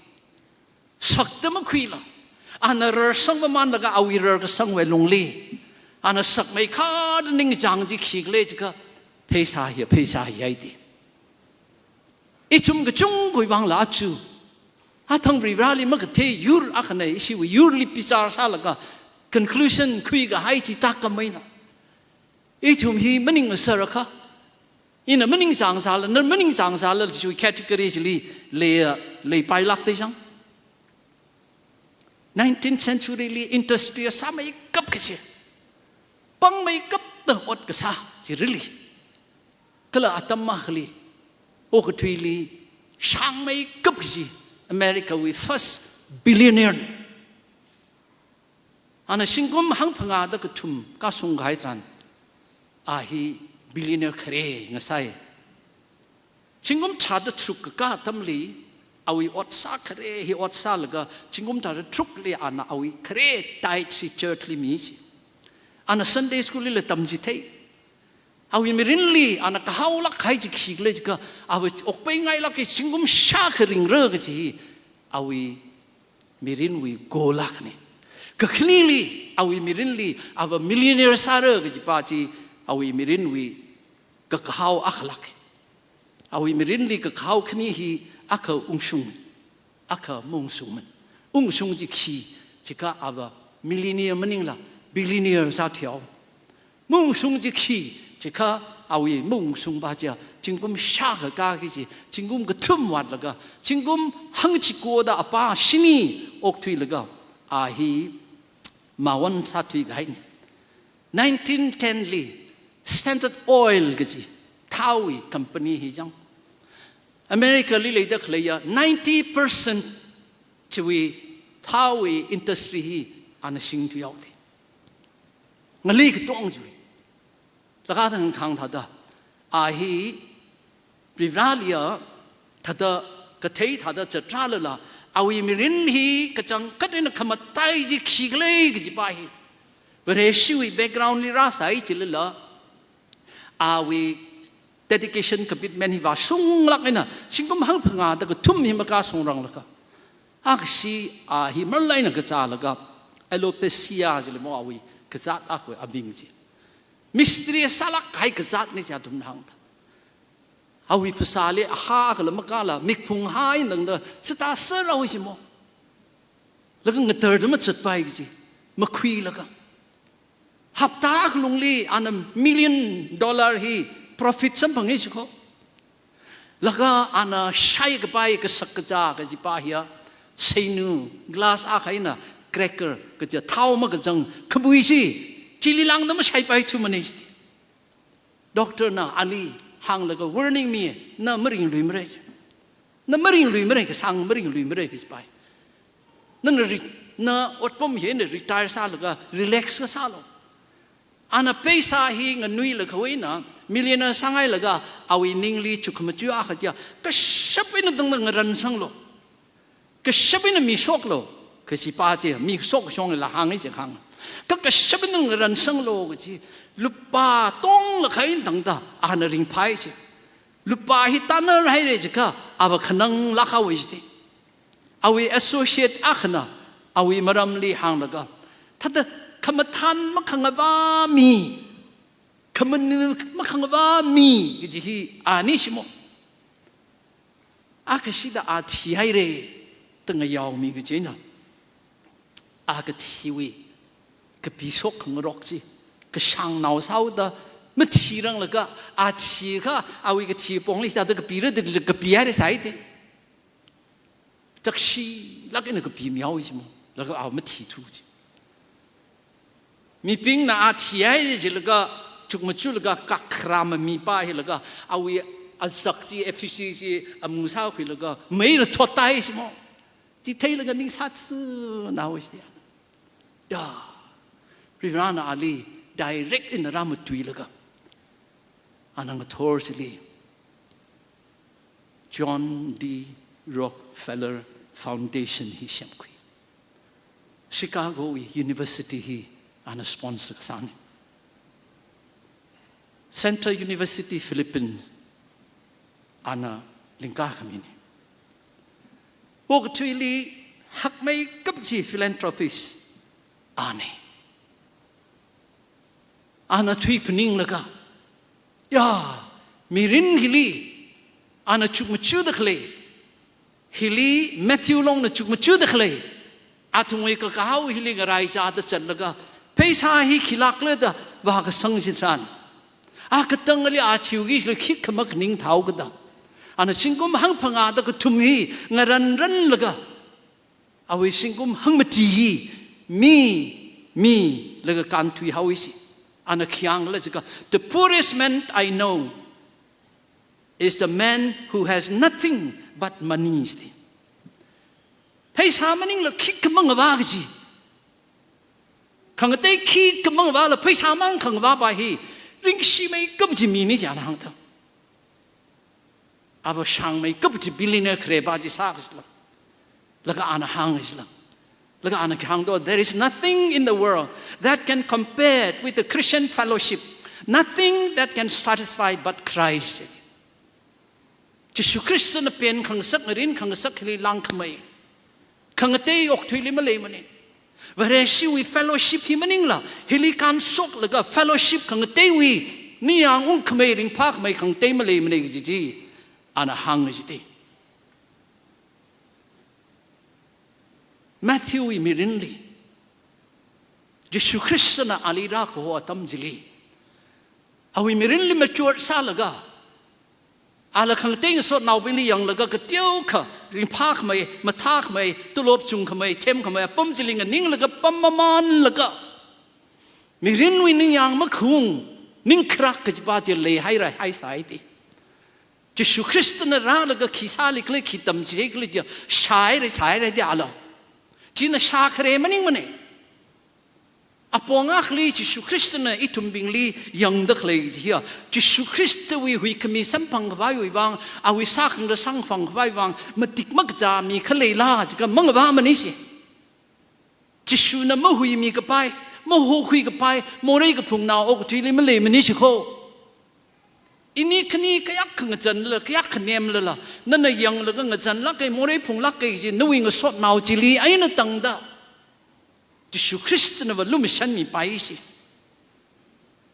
saktam khui la ana rar sang ma man ga awi rar ga sang we long li ana sak mai kha ning jang ji khik le ka phaisa hi ai di ichum ga chung khui bang la chu Atang rali magate yur akane isi we yur li pisar salaga conclusion kui ga hai chi takamaina ichum hi maning saraka ina maning sang sala na maning sang sala chu category le pai lak te sang 19th century li industry samai kap ke pang mai kap ta ot ka sa chi really kala atam ma khli o ka thui li sang mai kap ke America we first billionaire ana singum hang phanga da kuthum ka sung gai tran a hi billionaire khare ngasai singum cha da chuk ka tamli awi ot sa khare hi ot sa laga singum ta truk li ana awi khare tai chi church li mi ana Sunday school li tam ji thei เอาวิมิรินลีอันนั้นก็เฮาลักใครจะขี้เลยจะก็เอาออกไปไงลักไอ้ชิงกุมชาคริงเรื่องก็สิเอาวิมิรินวิโกลักนี่ก็คลีลีเอาวิมิรินลีเอาว่ามิลลิเนียร์ซาร์ก็จะป้าจีเอาวิมิรินวิก็เฮาอักลักเอาวิมิรินลีก็เฮาคณีฮีอักอุงซุงอักมุงซุงมันอุงซุงจะขี้จะก็เอาว่ามิลลิเนียร์มันนี่ละบิลลิเนียร์ซาเทียวมุงซุงจะขี้จะข้าเอาอีมุ่งส่งบาเจ้าจึงกุมชาขกากิจิจึงกุมกระทุ่มวัดละก็จึงกุมหังจิโกดาอป้าชินีอกทุยละก็อาฮีมาวันสัตวิกให้1910 ลี Standard Oil กิจิท้าวีคอมพานีฮิจังอเมริกาลีเลยดักเลย90% ชีวิตท้าวีอินดัสทรีฮีอันสิ่งที่เอาที่งั้นลีก็ต้องอยู่แล้วก็ทางข้างทัดอาฮีปริวาลียทัดกระเทยทัดจะทราลละเอาอีมิรินฮีกระจังกัดในขมัดไตจิขี้เลยกจิบายเรื่องชีวิตแบ็กกราวน์นี่ราศัยจิลละอาวี dedication commitment ฮิวาส่งลักนี่นะสิ่งก็มั่งพังอาแต่ก็ทุ่มหิมกาส่งรังละก็อักษีอาฮีมันเลยนะกระจาละก็เอโลเปเซียจิลมออาวีกระจาอักเวอบิงจิมิสตรีสลักใครกษัตริย์นี่จะดุนหังเอาวิภาษาเลยหากละมกาละมิกพุงหายนั่งเด้อสตาเสเราใช่ไหมแล้วก็เงินเดือนมันจัดไปกันสิมาคุยแล้วก็หับตาลุงลีอันนั้น$1,000,000ฮี profit สัมพันธ์ให้สิเขาแล้วก็อันนั้นใช้กับไปก็สักกะจ้าก็จิปาเฮียเซนูกลาสอาใครน่ะ cracker ก็จะเท่ามากจังขบุยสิจิลิลังนั่นไม่ใช่ไปทุมันเองด็อกเตอร์น่ะอาลีห่างแล้วก็ warning me น่ะไม่ริงลุยไม่ได้น่ะไม่ริงลุยไม่ได้ก็สั่งไม่ริงลุยไม่ได้ก็ไปนั่นน่ะอดผมเห็นเนี่ย retire ซาแล้วก็ relax ก็ซาแล้วอันนั้นไปซาฮีเงินนุยแล้วเขาเองน่ะมิลเลนเนอร์สั่งให้แล้วก็เอาอินิงลีชุกมาจู่อาขจ้าก็ชับไปนั่นตั้งแต่เงินรันสั่งแล้วก็ชับไปนั่นมีโชคแล้วก็สิป้าเจ้ามีโชคช่วงละห่างให้เจ้าห่างก็กษัตริย์นึงรันสังโลกจีลุปาต้องละใครตั้งตาอันริงไพ่จีลุปาฮิตานอะไรเลยจีก็อาบขนังลักเอาไว้จีเอาไว้ associate อักนะเอาไว้มารำลีหางละก็ถ้าแต่คำทันมักขังว่ามีคำนึงมักขังว่ามีจีฮีอันนี้ชิโมอากสิดาอาทิให้เลยตั้งยาวมีก็จีน่ะอากทิวีก็ปีศกของรกจีก็ช่างหนาวเศร้าเด้อไม่ทีรังเลยก็อาทีก็เอาอีกทีปองลิซ่าเด็กปีเรื่องเด็กปีอะไรใส่เด้จักชีแล้วก็นึกปีเมียวใช่ไหมแล้วก็เอาไม่ทีทุกจีมีปิ้งน่ะอาทีให้จีแล้วก็จุกมาจุแล้วก็กักครามมีป้ายแล้วก็เอาอีอาศักจีเอฟซีจีอามุสาวคุยแล้วก็ไม่รู้ทอดตายใช่ไหมจีเทแล้วก็นิ่งสัตย์น่าวิเศษย่าริรานาอาลี direct in the ramatui laga anang authority John D. Rockefeller Foundation hi shamkui Chicago University hi ana sponsor sani Central University Philippines ana lingka khamini wok tuili hak mai kapji philanthropist ane ana thui pning laga ya mirin hili ana chukmachu dakhle hili Matthew long na chukmachu dakhle atumwe ka kahaw hili garai cha ta chan laga paisa hi khilak le da wa ka sang si san a ka tang ali a chiugi le khik khamak ning thau ka da ana singkum hang phanga da ka thumhi ngaran ran laga awi singkum hang mati hi mi laga kan thui hawisi ana khiang la chika the poorest man I know is the man who has nothing but money sti paisa maning la khik kamang wa ga ji khang te khik kamang wa la paisa mang khang wa ba hi ring shi mai kap ji mi ni ja na hang ta aba shang mai kap ji billionaire khre ba ji sa ga la la ga ana hang is la Look at there is nothing in the world that can compare with the Christian fellowship nothing that can satisfy but Christ จะสุคริสต์นั้นเป็นขังสักรินขังสักลีลังขมายขังเตยอกทุยลิมาเลยมันนี่ว่าเรื่องชีวิต fellowship ที่มันนิ่งละเฮลิการสกแล้วก็ fellowship ขังเตยวีนี่ยังอุ้งขมายริงพักไม่ขังเตยมาเลยมันนี่จีอันหังจีมัทธิวมีรินลีจะสุคริสต์นั้นอาลีรักหัวตั้มจิลีเอาวิมิรินลีมาจวดซาลก็อาลขังเต็งสดนาวไปลียังแล้วก็กระเตี้ยวค่ะริมพากไม่มาทากไม่ตุลบจุงขไม่เทมขไม่ปั๊มจิลิงนิ่งแล้วก็ปั๊มมันแล้วก็มิรินวินิ่งยังมะคุงนิ่งครักก็จะป้าจะเลยให้ไรให้สายตีจะสุคริสต์นั้นร่างแล้วก็ขีซาลิกเลยขีดำจีกเลยจะใช้อะไรเดียวละจีน่าชาเครมันนิ่งมันเนี่ยอปองอักลีจิสุคริสต์นั้นอิทุมบิงลียังดักเลยจีอ่ะจิสุคริสต์วิหุยขมีสัมพังกับวิวังอาวิสักงระสังฟังกับวิวังมันติดมักจะมีขเลยล่าจิกันมังว่ามันนี่สิจิสุนั้นไม่หุยมีกับไปไม่หุยกับไปโมเรกับพุงนาวอกทีเลยมันเลยมันนี่สิโคอินี่ขณีขยักขงจันเลยขยักขเนมเลยล่ะนั่นน่ะยังเลยก็งจันลักไอ้โมเรพุงลักไอ้จีนู่นก็สดนาวจิลีไอ้นั่นตั้งดาจิสุคริสต์นั้นว่าลุมิชันมีไปสิ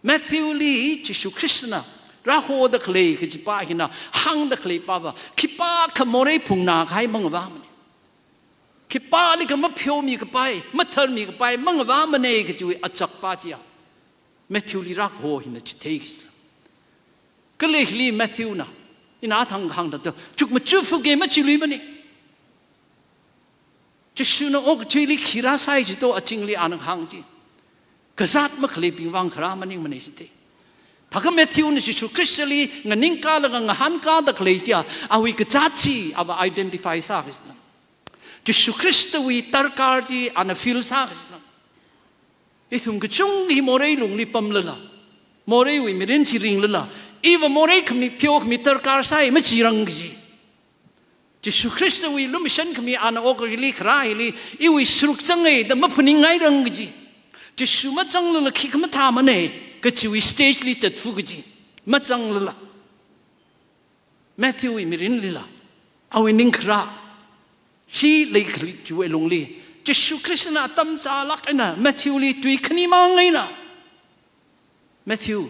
มัทธิวลีจิสุคริสต์นั้นราโหดเคลย์คือจิป้าหินะหังดเคลย์ป้าว่าคิป้าขโมยพุงนาใครมังว่ามันคิป้านี่ก็มาเพียวมีกับไปมาเทินมีกับไปมังว่ามันเองก็จะวิอัจฉริยะจีอ่ะมัทธิวลีราโหหินะจิเทกิสก็เลยลีมัทธิวนะอินาทางหังนั่นตัวจุกมาจูฟุกเกมาจิลีมันนี่จะชูนอกจุลิขีราไซจิโตอจิงลีอันหังจีกษัตริย์มักลีบิงวังครามันนิ่งมันนี่สิเตถ้าก็มัทธิวนี่จิสุคริสต์ลีงันนิ่งกาลงันหันกาดักลีจีอาวิกษัตริย์จีอาว่า identify ซากิสนะจิสุคริสต์วิตาร์การจีอันฟิลซากิสนะไอ้ทุ่มกจุงฮีโมเรย์ลุงลีปั๊มเลยล่ะโมเรย์วิมิรินจิริงเลยล่ะอีว่าโมเรย์ขมิพิโอขมิตาร์การไซไม่จีรังจีจิสุคริสต์วิลุมิชันขมีอันอกริลีคราฮิลีอีวิสรุกจังเอแต่มาพนิงไงดังจีจิสุมาจังเลยคิดมาทำมันเองก็จิวิสเตจลีจัดฟุกจีมาจังเลยละมัทธิวมิรินลีละเอาวินิงคราชีเลยคลิจูเอลงลีจิสุคริสต์น่ะตั้มซาลักไอ้น่ะมัทธิวลีตุยขณีมังไงน่ะมัทธิว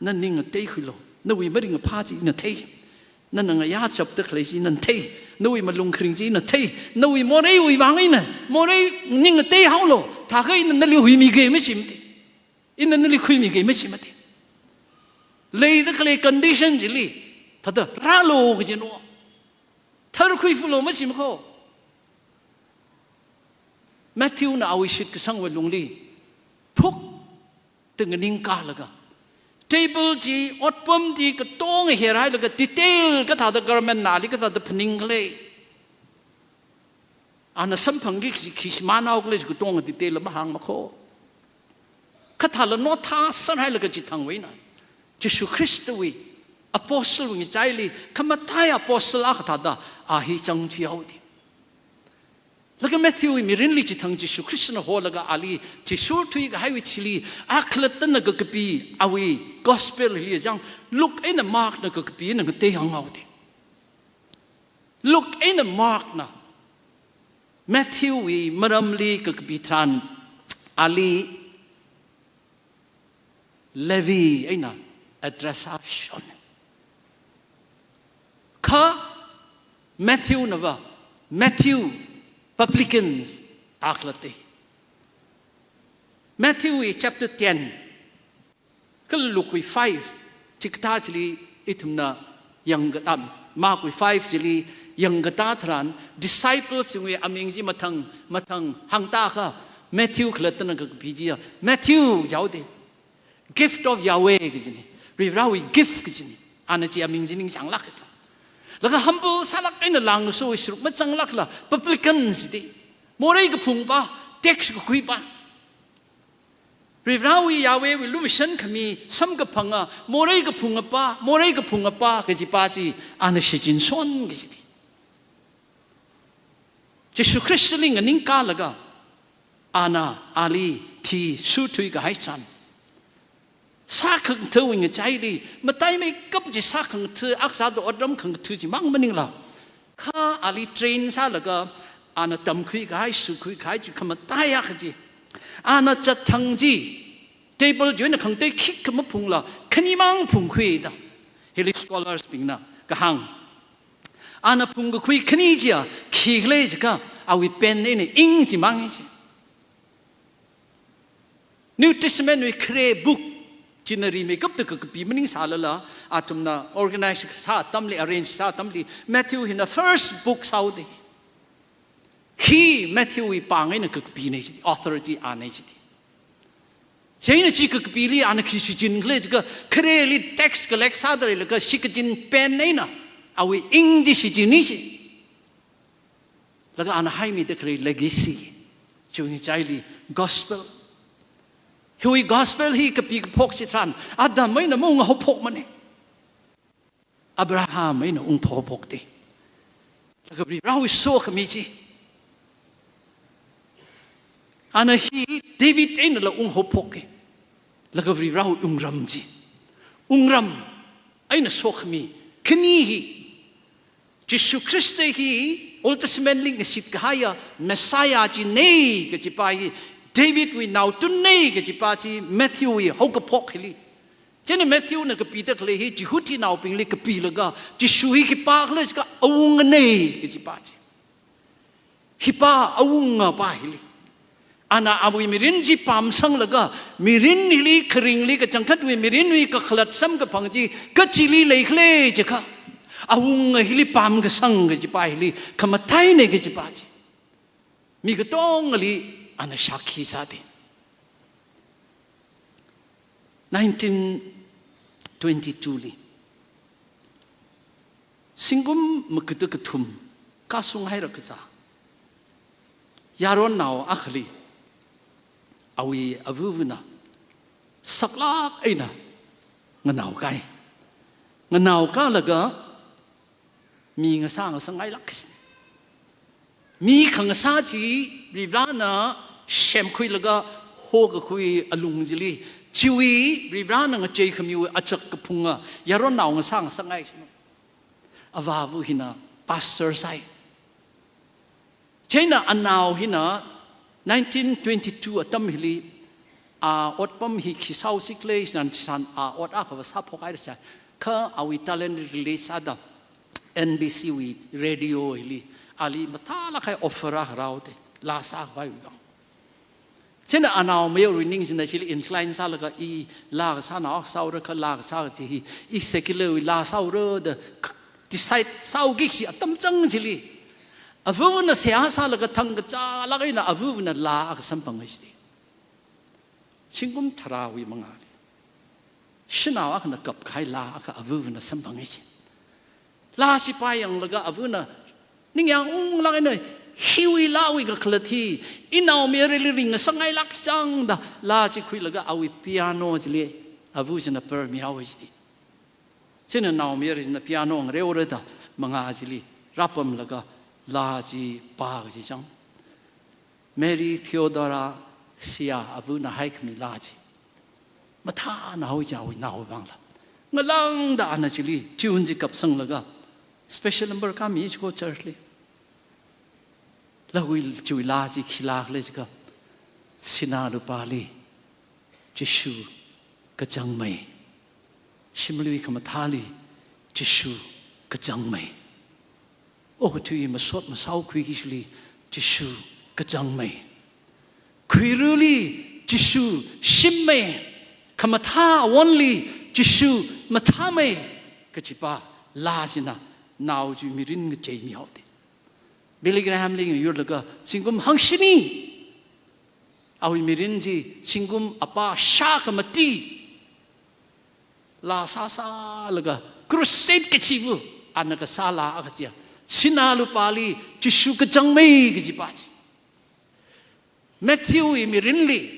นั่นนิ่งเตยคุยโลนั่นวิมาริงพาจีนั่นเตยนั่นงายาจับตะเคลจีนั่นเทนู่นมาลงคริงจีนั่นเทนู่นโมเรย์วิวังอินะโมเรย์นิ่งเตยเขาโลถ้าเขาอินั่นเลยหุยมีเกมไม่ชิมติอินั่นเลยหุยมีเกมไม่ชิมติเลยตะเคล condition จิลีถ้าเธอราโลกจิโน่เธอคุยฟุโลไม่ชิมเขามัทธิวน่ะเอาวิชิตก็สังเวลงลีพุกตึงนิ่งกาละกันtable จีอดปั๊มจีก็ต้องเฮียร์ให้แล้วก็ดีเทลก็ถ้าตัว government นาลีก็ถ้าตัวพนิงเลยอันนั้นสัมพันธ์ที่ขีดมาเอาเลยก็ต้องดีเทลแล้วมาหางมาโคก็ถ้าเราโน้ตท่าสั่งให้แล้วก็จิตทางไว้นะจิสุคริสต์วิอพอสต์วิใจลีขมาท้ายอพอสต์ละก็ถ้าตัวอาหิจังที่เอาดีแล้วก็มัทธิวมีเรื่องลิจิตทางจิสุคริสต์นะโหแล้วก็อาลีจิสูทุยก็ให้วิชิลีอัคลตันนะก็กบีอาวีกอสเปลลีจังลุกไอ้น่ะมาร์กนะก็กบีนะก็เตยหังเอาดิลุกไอ้น่ะมาร์กนะมัทธิวมารำลีก็กบีทานอาลีเลวีไอ้น่ะ addressation ข้ามัทธิวนะว่ามัทธิวpublicans akhlate Matthew chapter 10 ก็ลุกไป5จิกตาจลีอิทุมนายังกตัมมากไป5จลียังกตาทราน disciples จึงวิอามิงจีมาทังหังตาค่ะ Matthew ขลัดตันกับพี่จีอ่ะ Matthew ยาวดิ gift of Yahweh ก็จีนี่รีบเราวิ gift ก็จีนี่อันนั้นจีอามิงจีนิ่งสังลักแล้วก็ humble สลักไอ้นั่นหลังโซ่สุดมันจังลักละ publicans ดิโมเรย์ก็พุ่งปะ text ก็คุยปะรีบเราวิยาเววิลุมิชันขมีซ้ำกับพังอ่ะโมเรย์ก็พุ่งปะโมเรย์ก็พุ่งปะก็จีปาจีอันนั้นสิจินส่วนก็จีดิจิสุคริสต์ลิงนิ่งกาละก็อานาอาลีที่สุดทุยก็ให้ฉัน ซาขังเธอวิ่งใจดีมาไต่ไม่กับจะซาขังเธออักษาตัวอดรำขังเธอจิมั่งมันนิ่งเราข้าอาลีเทรนซาแล้วก็อาณาตำคุยกายสุคุยกายจุคำมาไต่ยักจีอาณาจัดทั้งจีเทเบิลอยู่ในขังเตะคิกคำมาพุ่งเราขณีมั่งพุ่งคุยดาเฮลิสกอลาร์สปิงนะกะหังอาณาพุ่งก็คุยขณีจีอ่ะขี้เลยจีก็เอาวิเป็นนี่อิงจิมั่งจีNew Testament we create book Jinari make up the copy meaning salala atumna organize sa tamli arrange sa tamli Matthew in the first book Saudi he Matthew we pang in a copy the authority anage China chi copy li an kishin glitch go create text collect sadre like shikajin pen nina awi English jinishi like an high me the create legacy chewing chili gospel Hui gospel hi kapi pok chitran Adam may na mong hopok man Abraham may na pok ti Lagabri raw so kamichi Ana hi David ay na la hopok Lagabri raw ramji ram ay na so kami Kani hi Jesus Christ hi Old Testament ling sit kahaya Messiah ji nei kachipai David we now to nay ke jipachi Matthew we hoka pok hili Jene Matthew na kapita kle hi jihuti now ping le kapila ga jishui ki pa kle ka awung nei ke jipachi hipa awung pa hili ana awi mirin ji pam sang laga mirin hili kring li ka changkhat we mirin we ka khlat sam ka phangji ka chili le khle je kha awung hili pam ka sang ke jipa hili kamatai ne ke jipachi mi ka tong ali Ana Shaki Sadi 1922 li Singum Makutakatum Kasung Hirakaza Yaron now Akhli Awi Avuvuna Saklak Aina Nganaw Kai Nganaw Ka Laga Mi Ngasang Sangai Laks Mi Kangasaji Ribrana Shem kui laga hoga kui alung jili chiwi ribrana nga jay kamiu achak kapunga yaron na nga sang sangay avavu hina pastor sai China anaw hina 1922 atam hili otpam hi kisaw sikle nan san ot akawa sapokai sa ka awi talent release ada NBC wi radio hili ali matala kay offera raute la sa vai Chena anaw mayo reading in the chili incline salaga la sana saura ka la sa ji secular la saura the decide sau giksi atam chang chili avuna sia salaga thang cha la na avuna la ak sampang isti singum tharawi mangali shinaw ak na kap khai la ak avuna sampang isti la si payang laga avuna ningyang la nei Hiwi lawi ka klati inaw merili ring sangay laksang da la chi kui laga awi piano jili avu sina per mi awesti sina naw merili na piano ng reore da mga jili rapam laga la chi pa ji chang Mary Theodora sia avu na haik mi la chi mata na ho ja wi naw bang la ngalang da ana jili tune ji kap sang laga special number ka mi ko church li La will chui la ji khilak le ka sina lu pali Jishu ka jang mai shimlui kamathali Jishu ka jang mai o tu yi ma sot ma sau khui kisli Jishu ka jang mai khiruli Jishu shimme kamatha only Jishu mathame ka chipa la sina naw ju mirin nge chei mi hauti Billy Graham ling yurlaga singum hangshini awi mirinji singum apa shakamati la sasa laga crusade kechibu anaka sala akachia sinalu pali Jishu ka jangmei kijipachi Matthew mirinli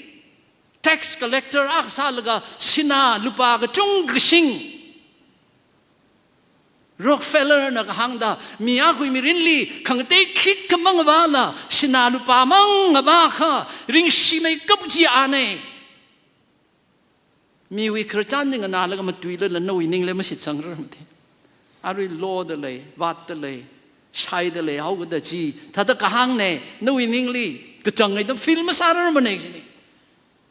tax collector aksa laga sina lupa ka chung gsing Rockefeller na kahangda miya kui mirinli kangte kik kamang wala sinalu pa mang abaka ring si may kapji ane มีวิเคราะห์จันยังนาแล้วก็มาตุยเลยแล้วนู่นนิ่งเลยมาสิสังเรื่องที่อะไรโลดเลยวัดเลยใช้เลยเอาก็ได้จีถ้าตะกะหังเนี่ยนู่นนิ่งเลยก็จังไงต้องฟิล์มสารมันเองสิ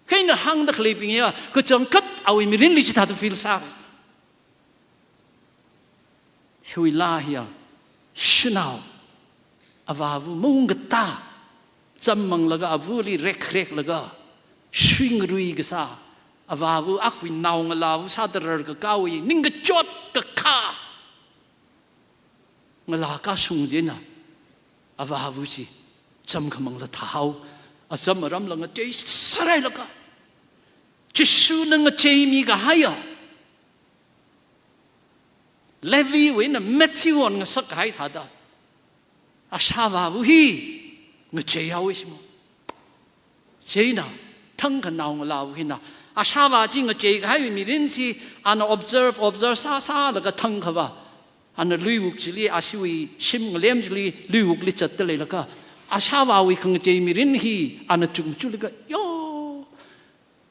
แค่น่ะหังตะคลิปอย่างเงี้ยก็จังกัดเอาอีมิรินลิจิตาตุฟิลสารช่วยลาเฮียชนาวอาวาวุมุงกตาจำมังแล้วก็อาวุลีเร็กแล้วก็ชิงรุยก็ซาอาวาวุอักวินนาวงลาวุซาตระก็ก้าวนิ่งก็จดก็ข้างลากาสุงเจน่ะอาวาวุสิจำขมังละท้าวอาจำรำลังเจสไรแล้วก็จิสูนังเจมีก็ให้อะเลวีเว้นแมทธิวน์สักให้ท่าดาอาชาวาวุฮีงเจียวใช่ไหมเจีน่ะทั้งกันนาวงลาวุฮีน่ะอาชาวาจิงเจียให้มีเรื่องที่อัน observe ซาแล้วก็ทั้งเขาว่าอันลุยวุกจิลีอาชีวิชิมเลี้ยมจิลีลุยวุกลิจัดเลยแล้วก็อาชาวาวิคังเจียมีเรื่องที่อันจุ่มจุแล้วก็โย่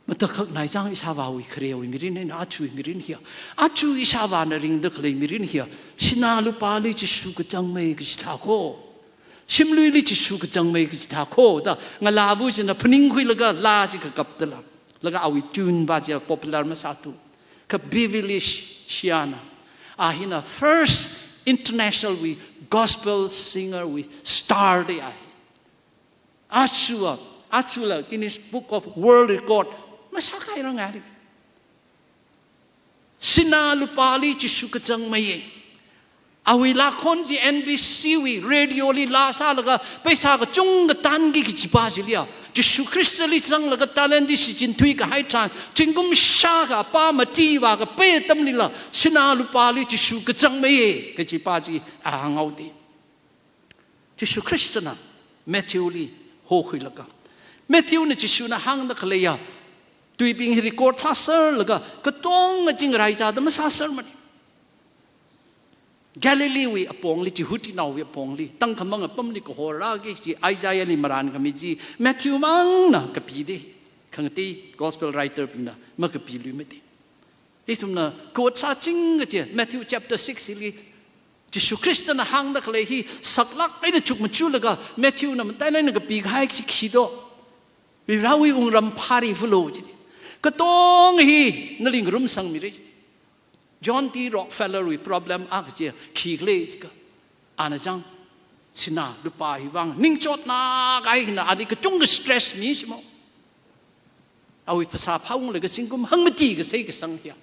มันตะขักนายจ้างอิชาวาวิเครียวมีเรื่องนี้อาชูมีเรื่องเฮียอาชูอิชาวานาริงเด็กเลยมีเรื่องเฮียชินาลุปาลิจิสุกจังไม่กิจท่าโคชิมลุยลิจิสุกจังไม่กิจท่าโคแต่งลาบุษนะพนิงคุยแล้วก็ลาจิกกับตละแล้วก็เอาวิจูนบาดเจ็บ popular มาสัตุกับบิวิลิชิอานะahina first international we gospel singer we star the achula Guinness Book of World Record masakay ra nga sinalupali chi sukachang maye awi la kon ji NBC we radio li la sa laga paisa ga chung ga tan gi chi ba ji lia ji su Christ li sang laga talent di si jin thui ga hai tran chingum sha ga pa ma ti wa ga pe tam li la sinalupali chi sukachang maye ga chi ba ji a ngau di ji su Christ na Matthew li ho khui laga Matthew ne ji su na hang na khleya tui ping hi record sa sir laga ka tong ga jing rai ja da ma sa sir ma Galilee we apong li huti now we apong li tang khamang apam li ko hora gi ji Isaiah li maran kami ji Matthew mang na kapi de khangti gospel writer pina ma kapi lu me de isum na ko sa ching ge Matthew chapter 6 li Jesu Christ na hang da khle hi saklak ai na chuk ma chu la ga Matthew na tai na kapi khai chi khi do wi rawi ung ram phari fulo ji ka tong hi na ling rum sang mi re John T. Rockefeller with problem akje khigle ka anajang sina lupa hiwang ningchot na kai na adi ka chung stress mi simo awi phasa phawng le ka singkum hangmati ka sei ka sang hia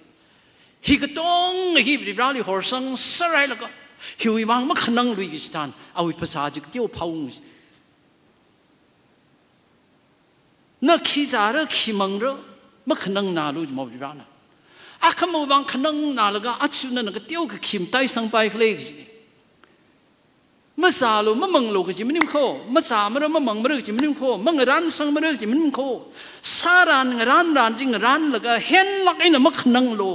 hi ka tong hi bi rali horsang sarai la ka hi wi wang ma khanang lui ki stan awi phasa ji tio phawng na khi za ra khi mang ro ma khanang na lu mo bi rana akamu bang khanang na laga achuna na tio ka khim tai sang pai khle ji masa lo mamang lo ka ji minim kho masa mara mamang mara ji minim kho mang ran sang mara ji minim kho saran ran jing ran laga hen lak ina ma khanang lo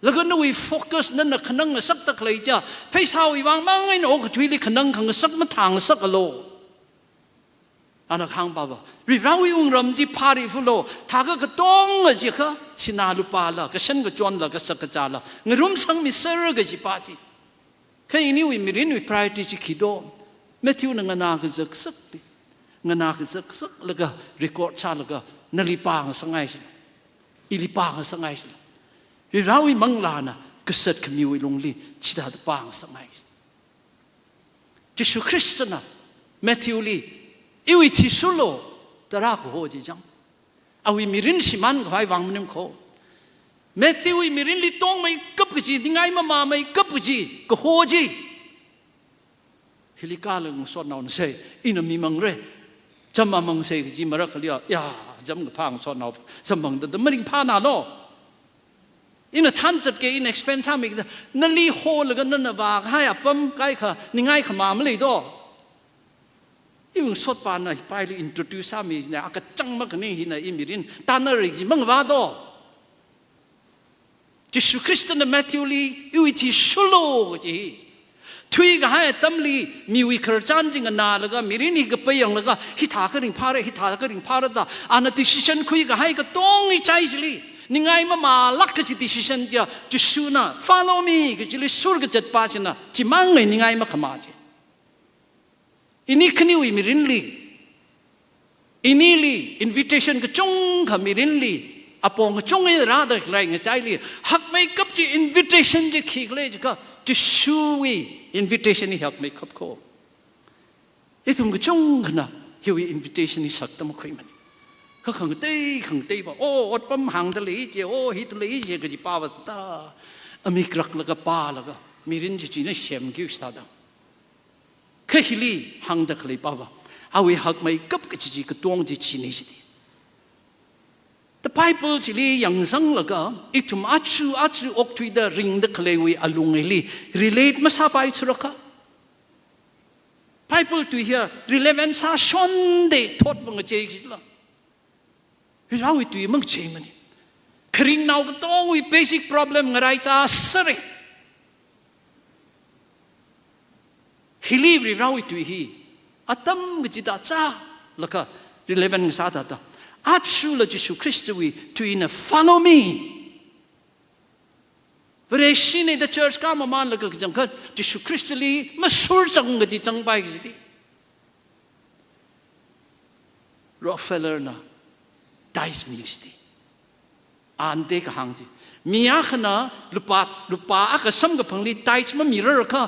laga no we focus na na khanang na sak ta khle ja phai sao i wang mang ai no ka thui li khanang khang sak ma thang sak lo ana khang ba ba ri rawi ung ram ji phari fulo thaga ka tong ji kha sina lupa la ka shan ga jon la ka sak ka cha la ngrum sang mi ser ga ji pa ji kai ni wi mirin wi priority ji khido Matthew na ngana ka zak sak ti ngana ka zak sak la ga record cha la ga na li pa nga sangai ji ili pa nga sangai ji ri rawi mang la na ka sat ka mi wi long li chi da pa nga sangai Jesu Christ na Matthew li iwi chi sulo tara ko ho ji jang awi mirin siman ko hai wang mnem ko Matthew wi mirin li tong mai kap ji dingai ma mai kap ji ko ho ji hilika leng so naw na se ina mi mang re chama mang se ji mara khlia ya jam ga phang so naw samang da maring pha na lo ina than chat ke in expense ha mi na li ho la ga na ba ha ya pam kai kha ningai khama ma le do yung sot pa na pai li introduce sa mi na aka chang ma kani hina imirin tanari ji mang wa do Jesu Christ na Matthew li ui chi sulo ji thui ga ha tam li mi wi khar chan jing na la ga mirin hi ga payang la ga hi tha ka ring phare da ana decision khui ga hai ka tong i chai li นี่ไงมาลักก็จะ decision จะชูนะ follow me ก็จะเลยสู้ก็จะป้าชนะจิมังไงนี่ไงมาขมาจีอินี่ขณิวมีรินลีอินี่ลี invitation ก็จงขมีรินลีอปองก็จงไอ้ราดอะไรเงี้ยใจลีหักไม่กับจี invitation จะขี้เลยจะก็จะชูวี invitation นี่หักไม่กับโคไอ้ทุ่มก็จงขนาดเฮีย invitation นี่สักตั้งมาคุยมันเขาขังเต้บอกโอ้อดปั๊มหังทะเลเจ้าโอ้ฮิตทะเลเจ้าก็จะป้าว่าตามีกรักแล้วก็ป้าแล้วก็มีรินจีน่าเชื่อมกิ้วสตาร์ดังแค่ฮิลีหังตะเคลีป้าว่าเอาไว้หักไม่กับก็จีก็ตัวงจีจีนี่จีแต่ไบเบิลจีลียังสังแล้วก็อีทุ่มอาชูออกทวีเดอร์ริงตะเคลีวิอาลุงเอลี relate มาซาไปสุรค่ะไบเบิลตัวเฮีย relevance าชนเดทอดวังเจกิละเราอีตัวมันเจมันคริงนาวก็ต้องวิ basic problem อะไรจ้าสิริฮิลีบเราอีตัวฮีอาตัมก็จิตาจ้าแล้วก็ relevant สาธารณะอาชูลจิสุคริสต์วิตัวนี้ follow me เวรชินี the church ก็มาแล้วก็จังก็จิสุคริสต์ลีมาสู้จังก็จิจังไปก็จิร็อกเฟลเลอร์นะได้สมิสติอันเด็กหางจีมีอาขณะลุปาอาขสัมกับพังลีได้สมันมีเรื่องก็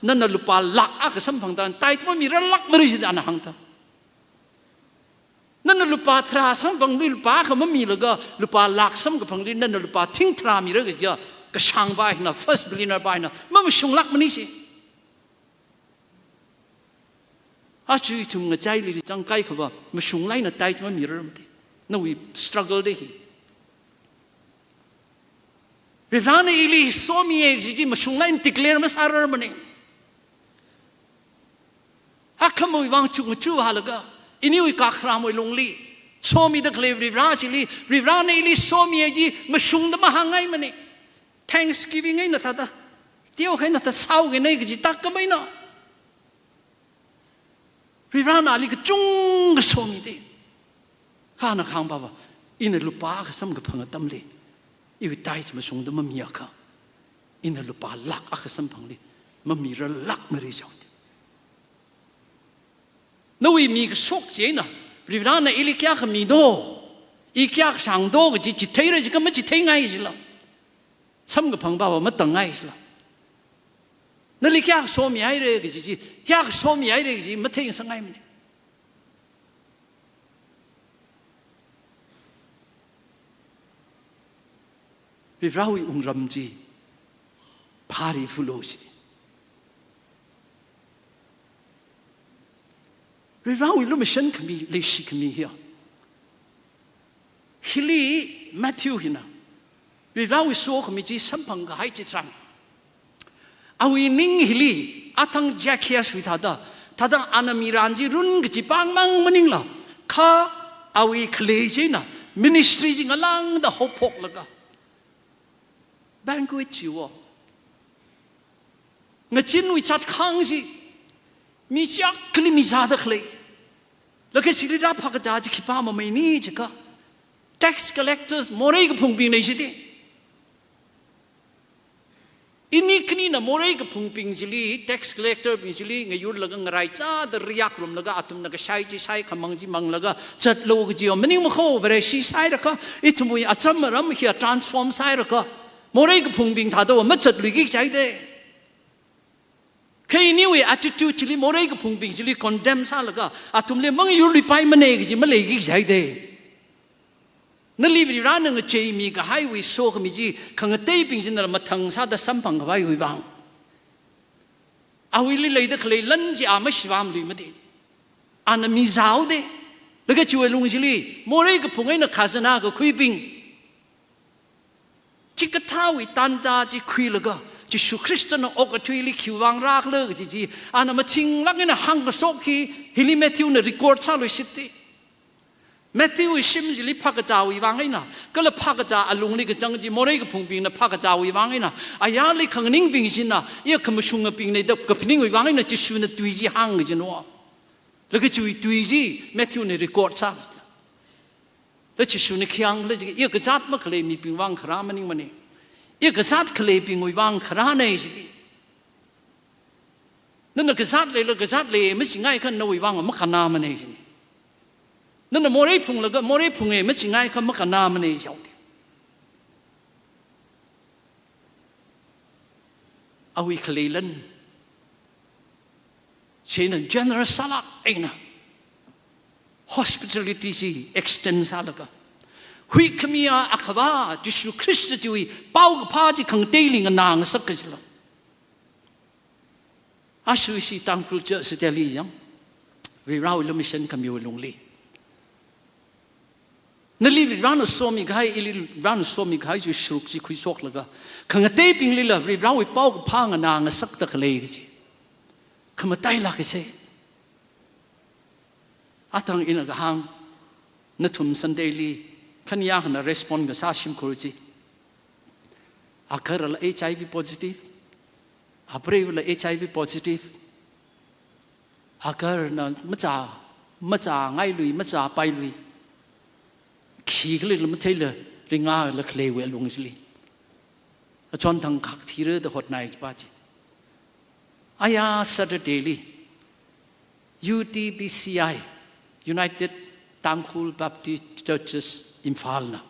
นั่นน่ะลุปาลักอาขสัมพังตานได้สมันมีเรื่องลักไม่รู้สิอันหางตานั่นน่ะลุปาทราสัมพังลีลุปาเขามันมีแล้วก็ลุปาลักสัมกับพังลีนั่นน่ะลุปาทิ้งทรามีเรื่องก็จะกระชังไปนะ first believer ไปนะมันไม่ชงลักมันนี่สิอาชีพทุ่มเงินใจเลยจังไกลเขาว่ามันชงไล่น่ะได้สมันมีเรื่องมั้งนั่นวิ struggle ได้เรื่องนั้นอีลีสมีเองสิมาช่วงนั้นติดเลี้ยงมาสารมันเองฮักขโมยวางจุกจู่ฮาลก็อินี่วิกาครามวยลงลีสมีตะเคลียริบราชิลีริบราในอีลีสมีเองจีมาช่วงนั้นมาหางไงมันเอง Thanksgiving ไงนะท่าตาเที่ยวให้นะท่าเศร้าไงนี่ก็จิตักก็ไม่นะริบรานาลีก็จุงก็สมีดีข้านักขังบ่าวอินลุปาก็สมกับพังตั้มเลยอีวิตายจะมาส่งตัวมันมีอะค่ะอินลุปาลักก็สมพังเลยมันมีระลักไม่ได้จ้าดินั่นวิมีก็สุกเจนะริบรานะอิลิกยาขมีโดอีกยาสั่งโดก็จิตเทย์เลยก็ไม่จิตเทย์ง่ายสิละสมกับพังบ่าวไม่ตั้งง่ายสิละนั่นลิกยาโซมีไอ้เลยก็จิยาโซมีไอ้เลยก็จิไม่เทย์สังง่ายมันริบราวิอุงรัมจีพาริฟุโลสิริบราวิลุมชันขมีเลชิขมีเฮียฮิลีแมทธิวฮินะริบราวิโซขมีจีสัมพังกับไฮจิตรังอาวินิงฮิลีอาทังแจ็คเฮียสวิธาดาท่าดังอานามิรันจีรุนกับจีปังมังมันนิงละข้าอาวิเคลีจีนะมินิสทรีจีงลังดาฮปกละก็banquet จิวเงจินวิจัดขังสิมีจักคลิมิซาดคลีแล้วก็สิริราพักจ่าจิขิปามาไม่มีจิกะ tax collectors โมเรกพุงปิงในสิทีอินนี่คณีน่ะโมเรกพุงปิงจิลี tax collector ปิงจิลีเงยุดแล้วก็เงไรจ้าดริยักรวมแล้วก็อาตุมแล้วก็ใช้จีใช้ขมังจีมังแล้วก็จัดโลกจิวมันนี่มันเข้าไปเลยชีใช้แล้วก็อิทุมุยอาจจะมาเริ่มเฮีย transform ใช้แล้วก็โมเรกพุงปิงท่าตัวมันจัดลุยกิจใจเด้แค่นี้เว้ย attitude จิลีโมเรกพุงปิงจิลี condemn ซะแล้วก็อาตุมเลยมันอยู่ริไปมันเองจิมันเลยกิจใจเด้นั่นลีบริร้านนึงเจมีก็ให้วิโซขมิจีขังเต้ปิงจินน่ะมาทั้งซาดสัมพังกับไปวิบังเอาวิลิเลยเด็กเลยลันจีอาไม่ชิวามลุยมาเด้อันนั้นมีสาวเด้แล้วก็ช่วยลุงจิลีโมเรกพุงไอ้นักข้าศึกก็คุยปิงจิกท้าวิตันจาจิคุยแล้วก็จิสุคริสต์น่ะออกทุยลิคิววางรักเลิกจิอันนั้นมาทิ้งลักนี่นะหังกษกีฮิลิเมทิวน่ะรีคอร์ดซาลุสิติเมทิวชิมจิลิพักจาวิวางไงนะก็เลยพักจาอลุงลิกจังจิโมเรกพุงปิงน่ะพักจาวิวางไงนะอายาลิขังนิ่งปิงจินะเอียขมชุงปิงในดับกับนิ่งวิวางไงนะจิสุน่ะตุยจิหังจินัวแล้วก็จุยตุยจิเมทิวน่ะรีคอร์ดซา แล้วจะชูในเคียงแล้วจะเอียกจัดมาเคลมีปิงวังครามันนี่มันนี่เอียกจัดเคลปิงวิวังคราในสิที่นั่นน่ะกษัตริย์เลยแล้วกษัตริย์เลยไม่ใช่ง่ายขั้นนวิวังมันขนามันนี่สินั่นน่ะโมเรพุงแล้วก็โมเรพุงเองไม่ใช่ง่ายขั้นมันขนามันนี่เจ้าที่เอาวิเคลีลันเช่น generous สักเองนะ hospitality สิ extend สักก็หุยขมีอาขบ้าจิสุคริสต์จุยเป้ากับพาจิขังเตลิงนางสักก็จะละอาศัยสิตั้งครูเจอสเตลียังวิราวลมิชันขมีวลงลีนั่นลีวิราวน์สวมิกายอิลิวิราวน์สวมิกายจุสุกจิคุยสกละก็ขังเตปิงลีละวิราวเป้ากับพางนางสักตะเคลีกจิขมาไตลักเสอาทังอินกหังนัทุมสันเดลีขันยากนะ respond กับซาชิมครูจิอาคาร์ละ HIV positive อาเปรย์ละ HIV positive อาคาร์นะมจ่าง่ายลุยมจ่าไปลุยขี้ก็เลยละไม่ใช่เลยเรื่องง่ายละเคลวลงสิลีจนทั้งขักทีเรือแต่หดในจ้าจิอายาสัตเดลี UTBCI United Tangkhul Baptist Churches อิมฟาลนะ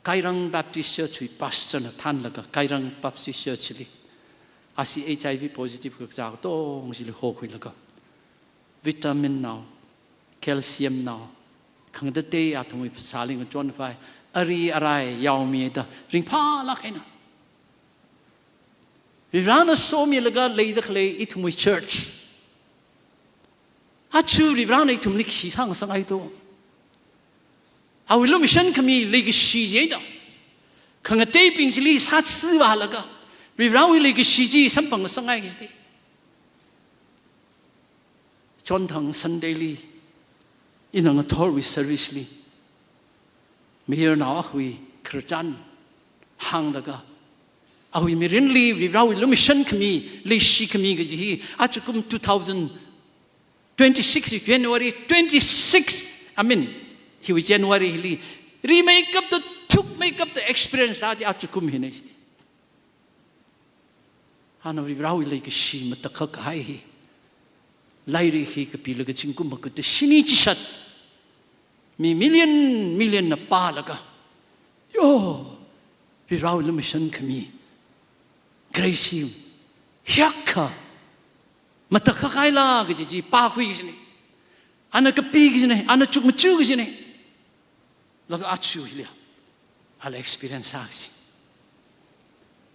ไกรัง Baptist Church วิปัสสนาท่านละก็ไกรัง Baptist Church ลิอาศัย HIV positive ก็จะต้องสิลิโฮคุยละก็วิตามินน่าแคลเซียมน่าขังเดเตยอาทมิภาษาลิงจวนไฟอะไรยาวมีแต่ริงพาลักเองนะวิรานสโซมีละก็เลยดักเลยอิทมุย church อาชูวิรานอิทมุยขี้ทางสังไอตัวเอาวิลุมิชันขมีเลยก็ชีเจดขังเตยปิงสิลีสัตว์สื่อว่าละก็วิรานเลยก็ชีจีสัมพังสังไอกิสติจนทั้งซันเดลีอินังทอร์วิสเซอร์วิสลีมีเรื่องน่าคุยคริสจันฮังละก็เอาวิมีเรื่องลีวิราวลุมิชันขมีเลยชีขมีก็จะฮีอาจจะกุม2026 January 26 I mean he was January he remake up the took make up the experienceอาจจะกุมเห็นไหมสิฮานาวิราวเลยก็ชีมันตะขักหายฮีไล่รีฮีกับปีละก็จิงกุมมาก็จะชินีจิชัดมีมิลเลียนนับปาละก็โย่วิราวลุมิชันขมีเกรซิมฮักค่ะมาตะขักไอ้ล่ะก็จะจีป้าคุยกันนี่อันนั้นก็ปีกันนี่อันนั้นจุกมาจุกกันนี่แล้วก็อัดชูเลยอะไร experience สักสิ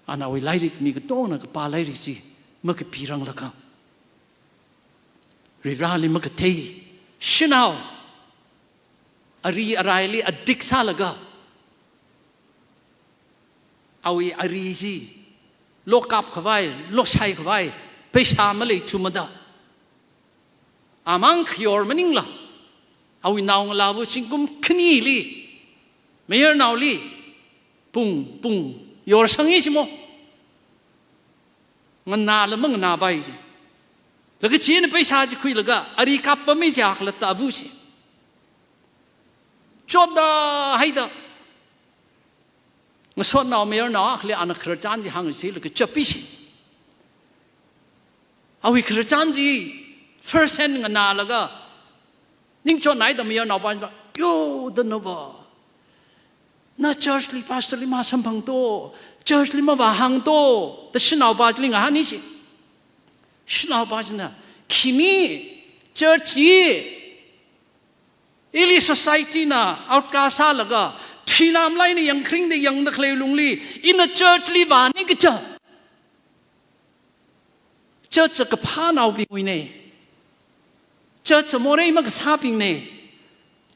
อันนั้นวิไลริกมีก็โตนะก็ป้าไลริกจีมันก็ปีรังละก็ริราลิมันก็เทยชินาวอะไรลิอดิกซาละก็เอาอารีจีโลกับขวายโลกชัยขวายไปชามาเลยชุมดาอามังขยอร์มันนิ่งละเอาวินาวลาบุชิงกุมขณีลีไม่ยอร์นาวลีปุ่งยอร์สังยิชิโมงั้นนาละมึงนาไปสิแล้วก็ชี้นไปชาจิคุยแล้วก็อารีกับปะไม่จากละตาบุชิจดได้ให้ได้งั้นส่วนนาวไม่ยอร์นาวอักเลยอันนั้นคราจานที่หางสิแล้วก็จับพิชิเอาวิคราจานที่ first hand งั้นนาแล้วก็นิ่งจนไหนแต่ไม่ยอร์นาวไปว่าโย่เดินว่าน่า church ลิ pastor ลิมาสัมพังโต church ลิมาว่าหังโตแต่ฉันเอาไปลิงหานี่สิฉันเอาไปนะคิมี church อิลิ society นะเอากาซาแล้วก็ที่น้ำไหลนี่ยังคริ่งได้ยังนักเลวลุงลีอิน church ลิวานี่ก็จะchurch ก็พาเราไปวิ่งเนี่ย church โมเรย์มันก็ซาบิงเนี่ย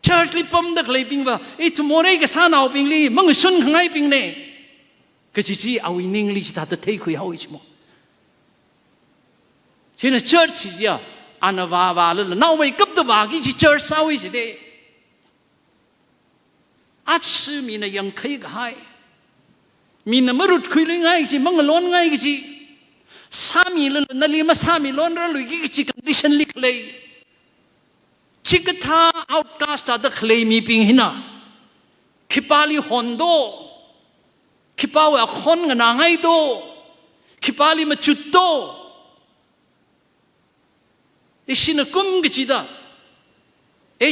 church ลิปั๊มนักเลวบิงว่าไอ้ทุโมเรย์ก็ซาเราบิงลีมันก็สุนข้างในบิงเนี่ยก็จีเอาวินิ่งลีจะตัดเทคุยเอาอีกมั้งเช่น church เนี่ยอันว่าเลยน่าไว้กับตัวว่ากี่ church เอาอีกสิเดอาชีมีนะยังเคยก็ให้มีนะมรุดคุยเรื่องไงสิมังล้นไงก็จีสามีเลยนั่นเลยมาสามีล้นแล้วลุยกี่จี condition ลิกเลย ชิกท่าเอากาสตาตะเคลมีปิงหินะคิปาลีฮอนโดคิปาเวอคอนกันนางไงโตคิปาลีมาจุดโตอิชินกุมกิจิดา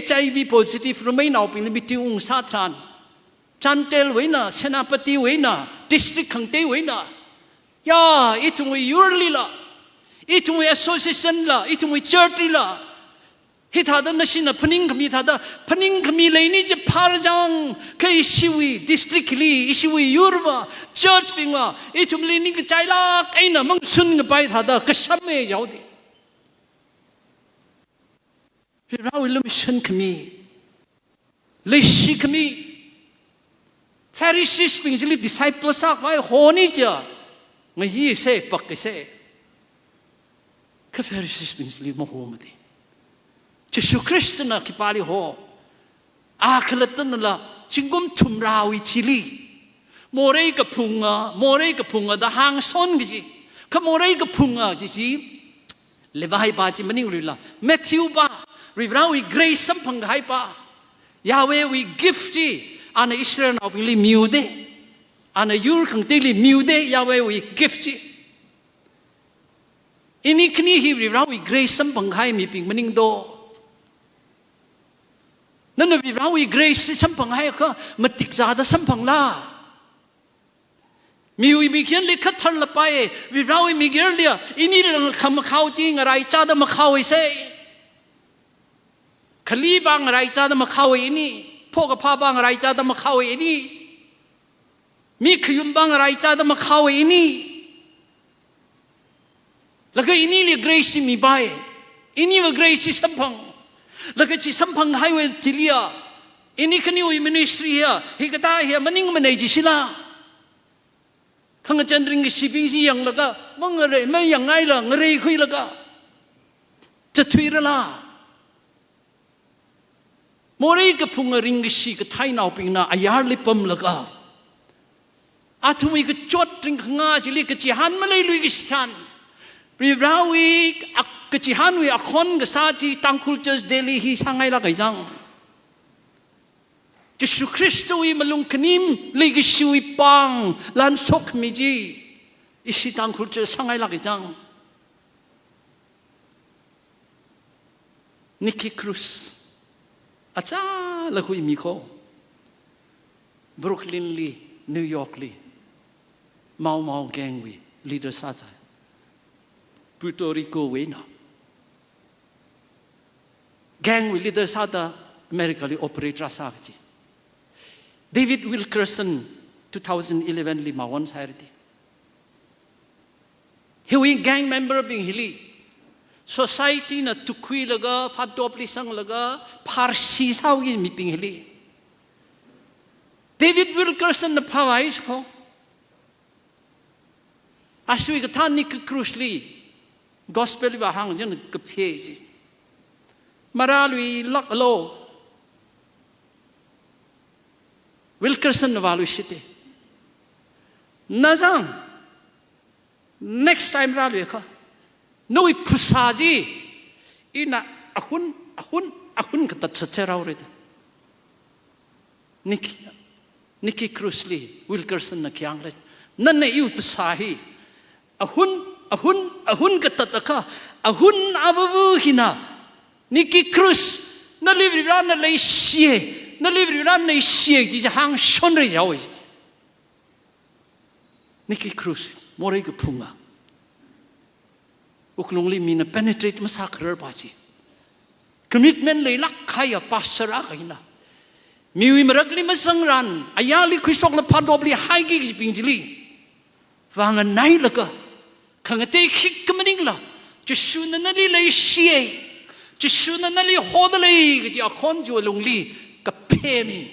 HIV positive รู้ไหมน่าเป็นบิติอุงซาทานจันเตลเวน่าเซนาปฏิเวน่า district ขังเตเวน่ายาอีทุ่งวิยูร์ลีละอีทุ่งวิ association ละอีทุ่งวิ church ละฮิตาดนัชนะพนิงขมีทาดาพนิงขมีเลยนี่จะพาร์จังเคยชิวิ district ลีชิวิยูร์วะ church ปิงวะอีทุ่งเลยนี่ก็ใจลักไอ้น่ะมังสุนกับไปทาดากษัตริย์ไม่ยาวดิเราอิลมิชันขมีเลชิขมีฟาริสีปิงจิลิ disciple สักไว้โหนี่จ้ะไม่ยี่เสกปักเสกแค่ฟาริสีปิงจิลิโมโหมาดิจะชูคริสต์นะคิปาลิโฮอาคลตันนั่นละจิงกุมทุมราวิชิลีโมเรย์กับพุงอ่ะดาหางซอนกิจิขโมเรย์กับพุงอ่ะจิจิเลวายบาจิมันนี่รู้ละแมทธิวบาริบราวิเกรซสัมพังไฮปายาเววิกิฟต์จีอันอิสราเอลเอาไปลิมิวเดอันยูร์ขังเตลิมิวเดยาเววิกิฟต์จีอินี่คนี้ฮิริบราวิเกรซสัมพังไฮมีปิงมันนิงโดนั่นริบราวิเกรซสัมพังไฮก็มาติกซาดสัมพังล่ามิวมีเขียนลิขัดทันละไปริบราวิมีเกียร์เลียอินี่เรื่องคำข่าวจริงอะไรจ้าดมาข่าวไอ้เซ่ขลีบางอะไรจ้าดมาเข้าอินี่พวกกับพาบางอะไรจ้าดมาเข้าอินี่มีขยุมบางอะไรจ้าดมาเข้าอินี่แล้วก็อินี่เรียกเกรซิมีใบอินี่ว่าเกรซิสัมพังแล้วก็ที่สัมพังไฮเวย์ทิเลียอินี่ขณิวมินิสทรีเฮียฮิกตาเฮียมันนิ่งมันไหนจิสิละข้างจันทร์ริงสิบิงสิยังแล้วก็มังอะไรไม่ยังไงล่ะอะไรคุยแล้วก็จะทวีละโมเรย์กับพุงริงกชีกับไทยนาวปิงนาอายาลิปมละก็อาทุมีกับจดริงข้างอาจิลิกับจิฮันมาเลยลุยกิสตันปริบราวีกับจิฮันวีอักคนกับซาจีตังคุลเจสเดลีฮีสังไงละกันจังจะสุคริสต์วีมาลุงคณิมเลยกิชิวีปังลันสกมิจีอิสิตังคุลเจสสังไงละกันจังนิคิครูสอาจารย์ละคุยมีโคบรุกลินลีนิวยอร์กลีเมาแกงวีลีเดอร์ซาใจปูโตริโกเวน่ะแกงวีลีเดอร์ซาตาอเมริกาลีโอเปอเรตราซาจีเดวิดวิลเคอร์สัน2011ลีมาวันไซร์ดีเฮวิงแกงเมมเบอร์บิงฮิลีsociety นะทุกคุยแล้วก็ฟัดตัวพลิสังแล้วก็พาร์ซีสาวกินมีปิงเฮลีเดวิดวิลเคอร์สันนะพาวไอส์เขาอาศัยกับท่านนี่คือครูสลี gospel ว่าหางจังกับเพจมาราลุยลักโลวิลเคอร์สันนะวาลุชิตน่าจัง next time ราลุยเขาโน้ยพุทธาจีอินะอาหุนก็ตัดสัจเราเลยนิกิครูสลีวิลเคอร์สันนักยังเลยนั่นเนี่ยอิวพุทธาฮีอาหุนก็ตัดตะก้าอาหุนอาบูฮินะนิกิครูสนั่นลิบริรันนั่นเลยเสียนั่นลิบริรันนั่นเสียจีจะหางชนเลยยาวอีกนิกิครูสโมเรย์ก็พุ่งอ่ะอุกลงลีมีนะ penetrate มาสักเรื่องบาจี commitment เลยลักใครอะปัสสระใครนะมีวิมรักลีมาสังรันอายาลีคุยสกละพัดดอบลีไฮกิกปิงจิลีฟังกันไหนล่ะก็ขังเตะขิกกันนิ่งละจะชูนันลีเลยเสียจะชูนันลีโหดเลยก็จะคนจะลงลีกับเพนี่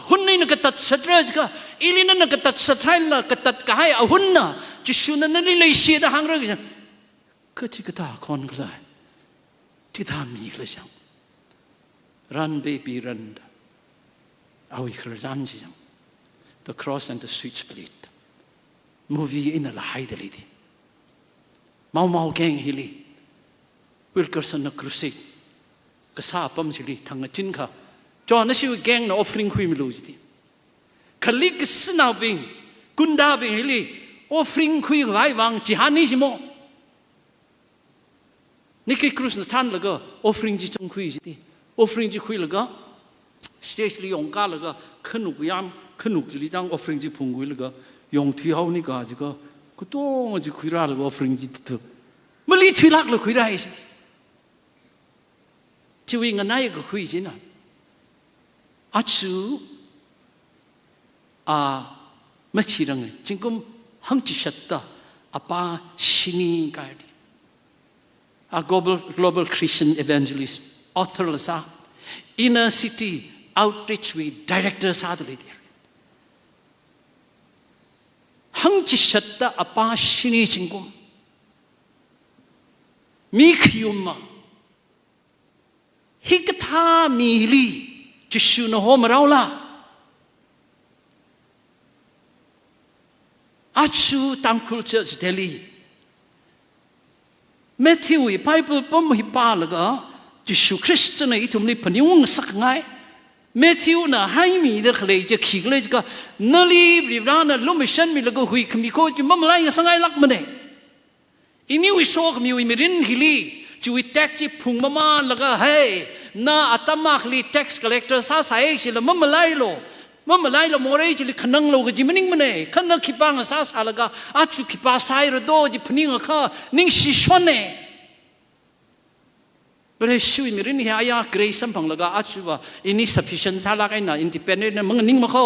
หุ่นนี่นักตัดสัตว์เลยก็อีลีนั่นนักตัดสัตว์ให้ละก็ตัดก็ให้หุ่นน่ะจะชูนันลีเลยเสียแต่หางเรื่องจังก็ที่ก็ตาคนก็ได้ที่ทำมีเลยจัง run baby run เอาอีกครั้งจัง the cross and the switchblade movie อินละหายเดลีดีเมาแกงฮิลีวิลเคอร์สันนักครูซิ ก็ซาปั๊มสิริทางจินค่ะจอนั่นสิวแกงน่ะ offering คุยไม่รู้จิขลิกสนาบิงกุนดาบิงฮิลี offering คุยไว้วางจิฮานี่จิโมนี่คือครูสนาท่านแล้วก็ offering จิจงคุยจิ offering จิคุยแล้วก็ stage 里用家แล้วก็ขนุกยามขนุกจิจัง offering จิพุ่งคุยแล้วก็用推好นี่ก็จิก็ต้องจิคุยแล้วก็ offering จิตัวไม่ลี推ลักแล้วคุยได้สิชีวิตกันไหนก็คุยจินะอาชูไม่ชีรังเลยจริงก็หังจิชัดตาป้าชินีกันดีglobal Christian evangelist author ละซะ inner city outreach with director ซะตัวเลยหังจิชัดตาป้าชินีจริงก็มีขิวมาฮิกท่ามีลีจะชูนโฮมเราละอาชูตังคุลเชอร์สเดลีแมทธิวไบเบิลปั๊มฮิปาลก็จะชูคริสต์ในทุ่มนี้พนิวงสักไงแมทธิวน่ะให้มีเด็กเลยจะขี้เลยจะนั่นลีบริบรานะลุมิชันมีแล้วก็หุยขมิโคจะมั่มไล่ยังสังไงลักมันเองอินิวิโซขมิวอิมิรินฮิลีจะวิแท็กจีพุงมาแล้วก็เฮ้ยน่าอัตมาคลี tax collector ซาใส่สิละมั่มไล่โลมั่มไล่โลโมเรจิลิขนังโลก็จิมันนิ่งมันเองขนังขีปังซาสาแล้วก็อาจุขีปาไซร์โดจิพนิ่งก็นิ่งชิชวนเองบริสุทธิ์มีเรื่องนี้อายาเกรย์สัมพังแล้วก็อาจุว่าอินี่ sufficient ซาลักไอ้น่ะ independent น่ะมันนิ่งมาเข้า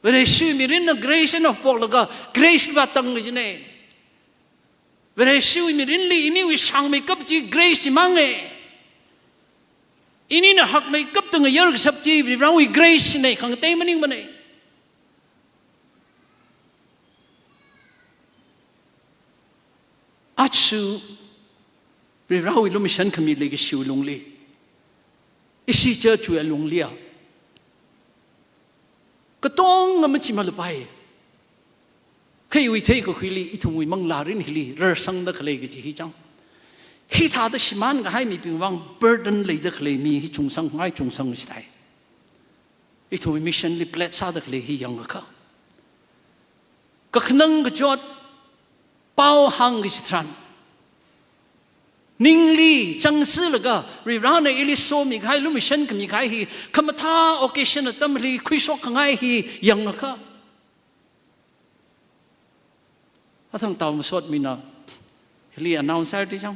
บริสุทธิ์มีเรื่องนั้น grace น่ะพวกแล้วก็ grace ว่าตั้งเลยจีเนี่ยบริสุทธิ์มีเรื่องนี้อินี่วิชังไม่กับจี grace มังเองอินี่น่ะหักไม่กับตั้งเยอะสับจีเราวิ grace เนี่ยขังเต้มันนิ่งมันเองอาจุเราวิลุมิชันขมิเลกิชิวลงเลยอิสิเจอช่วยลงเลียก็ต้องมันจิมาลไปเคยวิเทก็คุยลีอีทุ่งวิมังลารินฮิลีเรื่องสังเดกเลยก็จีฮิจังฮิตาดชิมันก็ให้มีเป็นวัง burden เลยเดกเลยมีฮิจงสังให้จงสังสไตอีทุ่งวิมิชันลิเปลตซาเดกเลยฮิยังก็ขนังก็จอดเป้าหังกิจทรันนิ่งลีจังสื่อแล้วก็รีบร้านในอิลิโซมีใครรู้มิชันก็มีใครฮีคำท้าโอเคชันตั้มลีคุยสกขังไงฮียังก็ถ้าทั้งตาวมาสดมีนะเรียนนาวใส่ที่จัง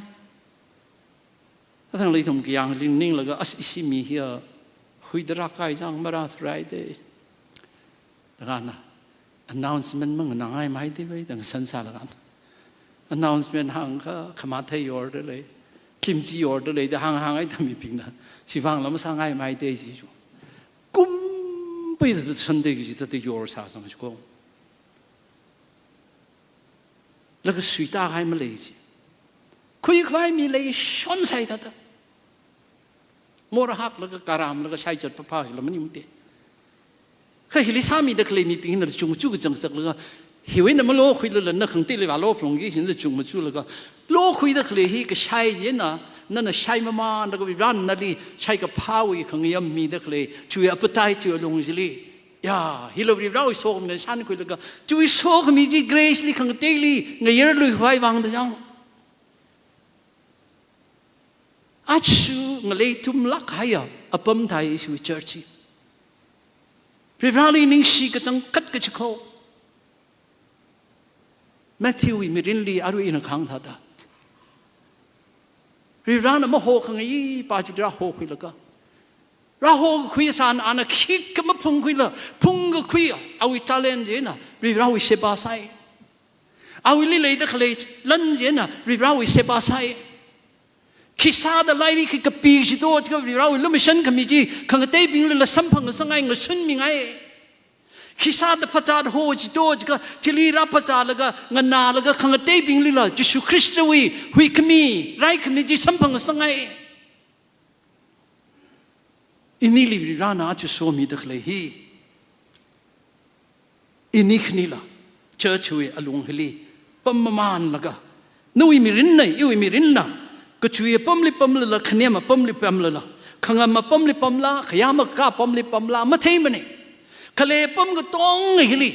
ถ้าทั้งเลยทำกี่อย่างนิ่งแล้วก็อิสิมีเฮียคุยดรักใครจังมาราสไรเดย์แล้วกันนะ announcement มึงนั่งให้ไหมที่ไปตั้งสันสาแล้วกันannouncement ห่างก็ขมาเทยอร์ดเลยคิมจีออร์ดเลยแต่ห่างไอ้ทำมีพิงนะสิฟังแล้วมันสั่งให้ไม่ได้สิจูกุมไปแต่ฉันเด็กจิตแต่ยอร์สาสมัยก่อนแล้วก็สุดท้ายให้มาเลยสิคุยคุยมีเลยชนใส่ตาโมระหักแล้วก็การามแล้วก็ใช้จัดพระพาแล้วมันยุ่งเตะเคยเห็นลิซ่ามีเด็กเลยมีพิงนั่นจุงจุกจังสักเลยเหตุนั้นมันโลคุยแล้วนั่นขังตีเลยว่าโลพลงยี่สิบจุงมาจู่แล้วก็โลคุยเด็กเลยฮีก็ใช้เย็นนะนั่นน่ะใช้มาแล้วก็วิรันนั่นดิใช้กับพาวิขังยามมีเด็กเลยช่วยอัปตายช่วยลงสิลีย่าฮิโลวิเราโซ่กันในชั้นคุยแล้วก็ช่วยโซ่กันมีจีเกรซลีขังตีลีเงี้ยเลยไว้วางเดียวอาชูเงี้ยเลยทุ่มลักให้อ่ะอัปมไทยช่วยเชิร์ชีวิรัลีนิ่งชีก็จังกัดกระชิโคแมทธิวมีรินลีอารุอินขังท่าตารีร้านมาโหขังยี่ปาจิตราโหคุยแล้วก็ราโหคุยสานอานาคิกก็มาพุ่งคุยละพุ่งก็คุยเอาอิตาเลียนเจนะรีราวิเซบาไซเอาอิลิเลยตะเลยลันเจนะรีราวิเซบาไซคิดซาดไลนี่คือกระปีจิโต้ก็รีราวิลุมิชันขมิจีขังเตยบิงเลยสัมพังก็สังไงก็สุนมิไงคิดซาดพระเจ้าโหจิโต้ก็จิลีรับพระเจ้าแล้วก็เงินนาแล้วก็ขังเตยบิงเลยละจิสุคริสต์วีหุยขมีไรขมิจีสัมพังก็สังไงอินี่ลิบรานาจะโซมีดักเลยฮีอินี่ขนี่ละเชิญช่วยอลุงฮิลีปั๊มมานละก็นู้ยมีรินไหนยูมีรินนะ ก็ช่วยปั๊มลิปั๊มละขณีมาปั๊มลิปั๊มละขังมาปั๊มลิปั๊มละขยามก้าปั๊มลิปั๊มละมาเท่มันเองขเลปั๊มก็ต้องไอ้ลิ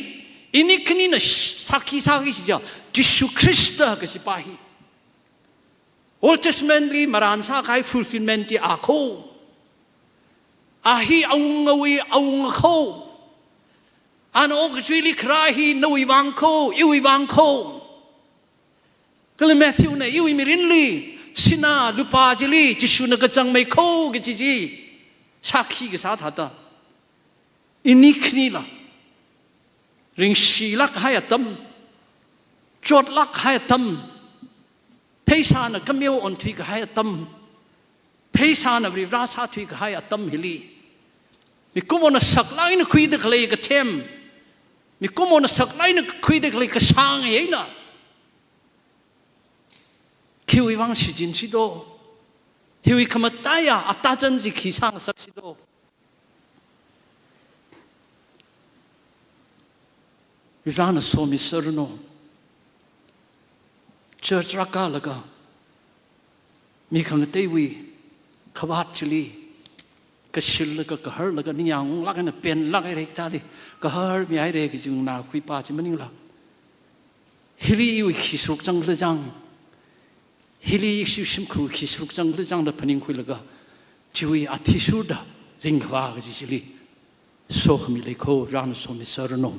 อินิคนี่นะสักขีสิจ้ายิสุคริสต์ก็สิปาฮีOld Testament li maran sa kai fulfillment ji ako ahi aungawi aungako an ok really cry hi no iwanko iwanko kale Matthew na iwi mirinli sina lupa jili jisu na gajang mai ko ge ji sakhi ge sa thata inikni la ring silak hayatam jotlak hayatam Paisana kameo on twi kahaya tam Paisana ri rasa twi kahaya tam hili mi kumo na saklai na kui de khle ka them mi kumo na saklai na kui de khle ka sang ye na kiwi wang si jin si do hiwi kamataya atajan ji kisang sak si do rana so mi serno Church raka laga mi khang tewi khawat chili ka shil laga ka har laga niyang laga na pen laga re ta li ka har mi ai re ki jung na khui pa chi maning la hili wi khisuk jang le jang hili shu sim khu khisuk jang le jang da phaning khui laga chiwi athi su da ring khwa ga ji chili so khmi le kho ran so mi sar no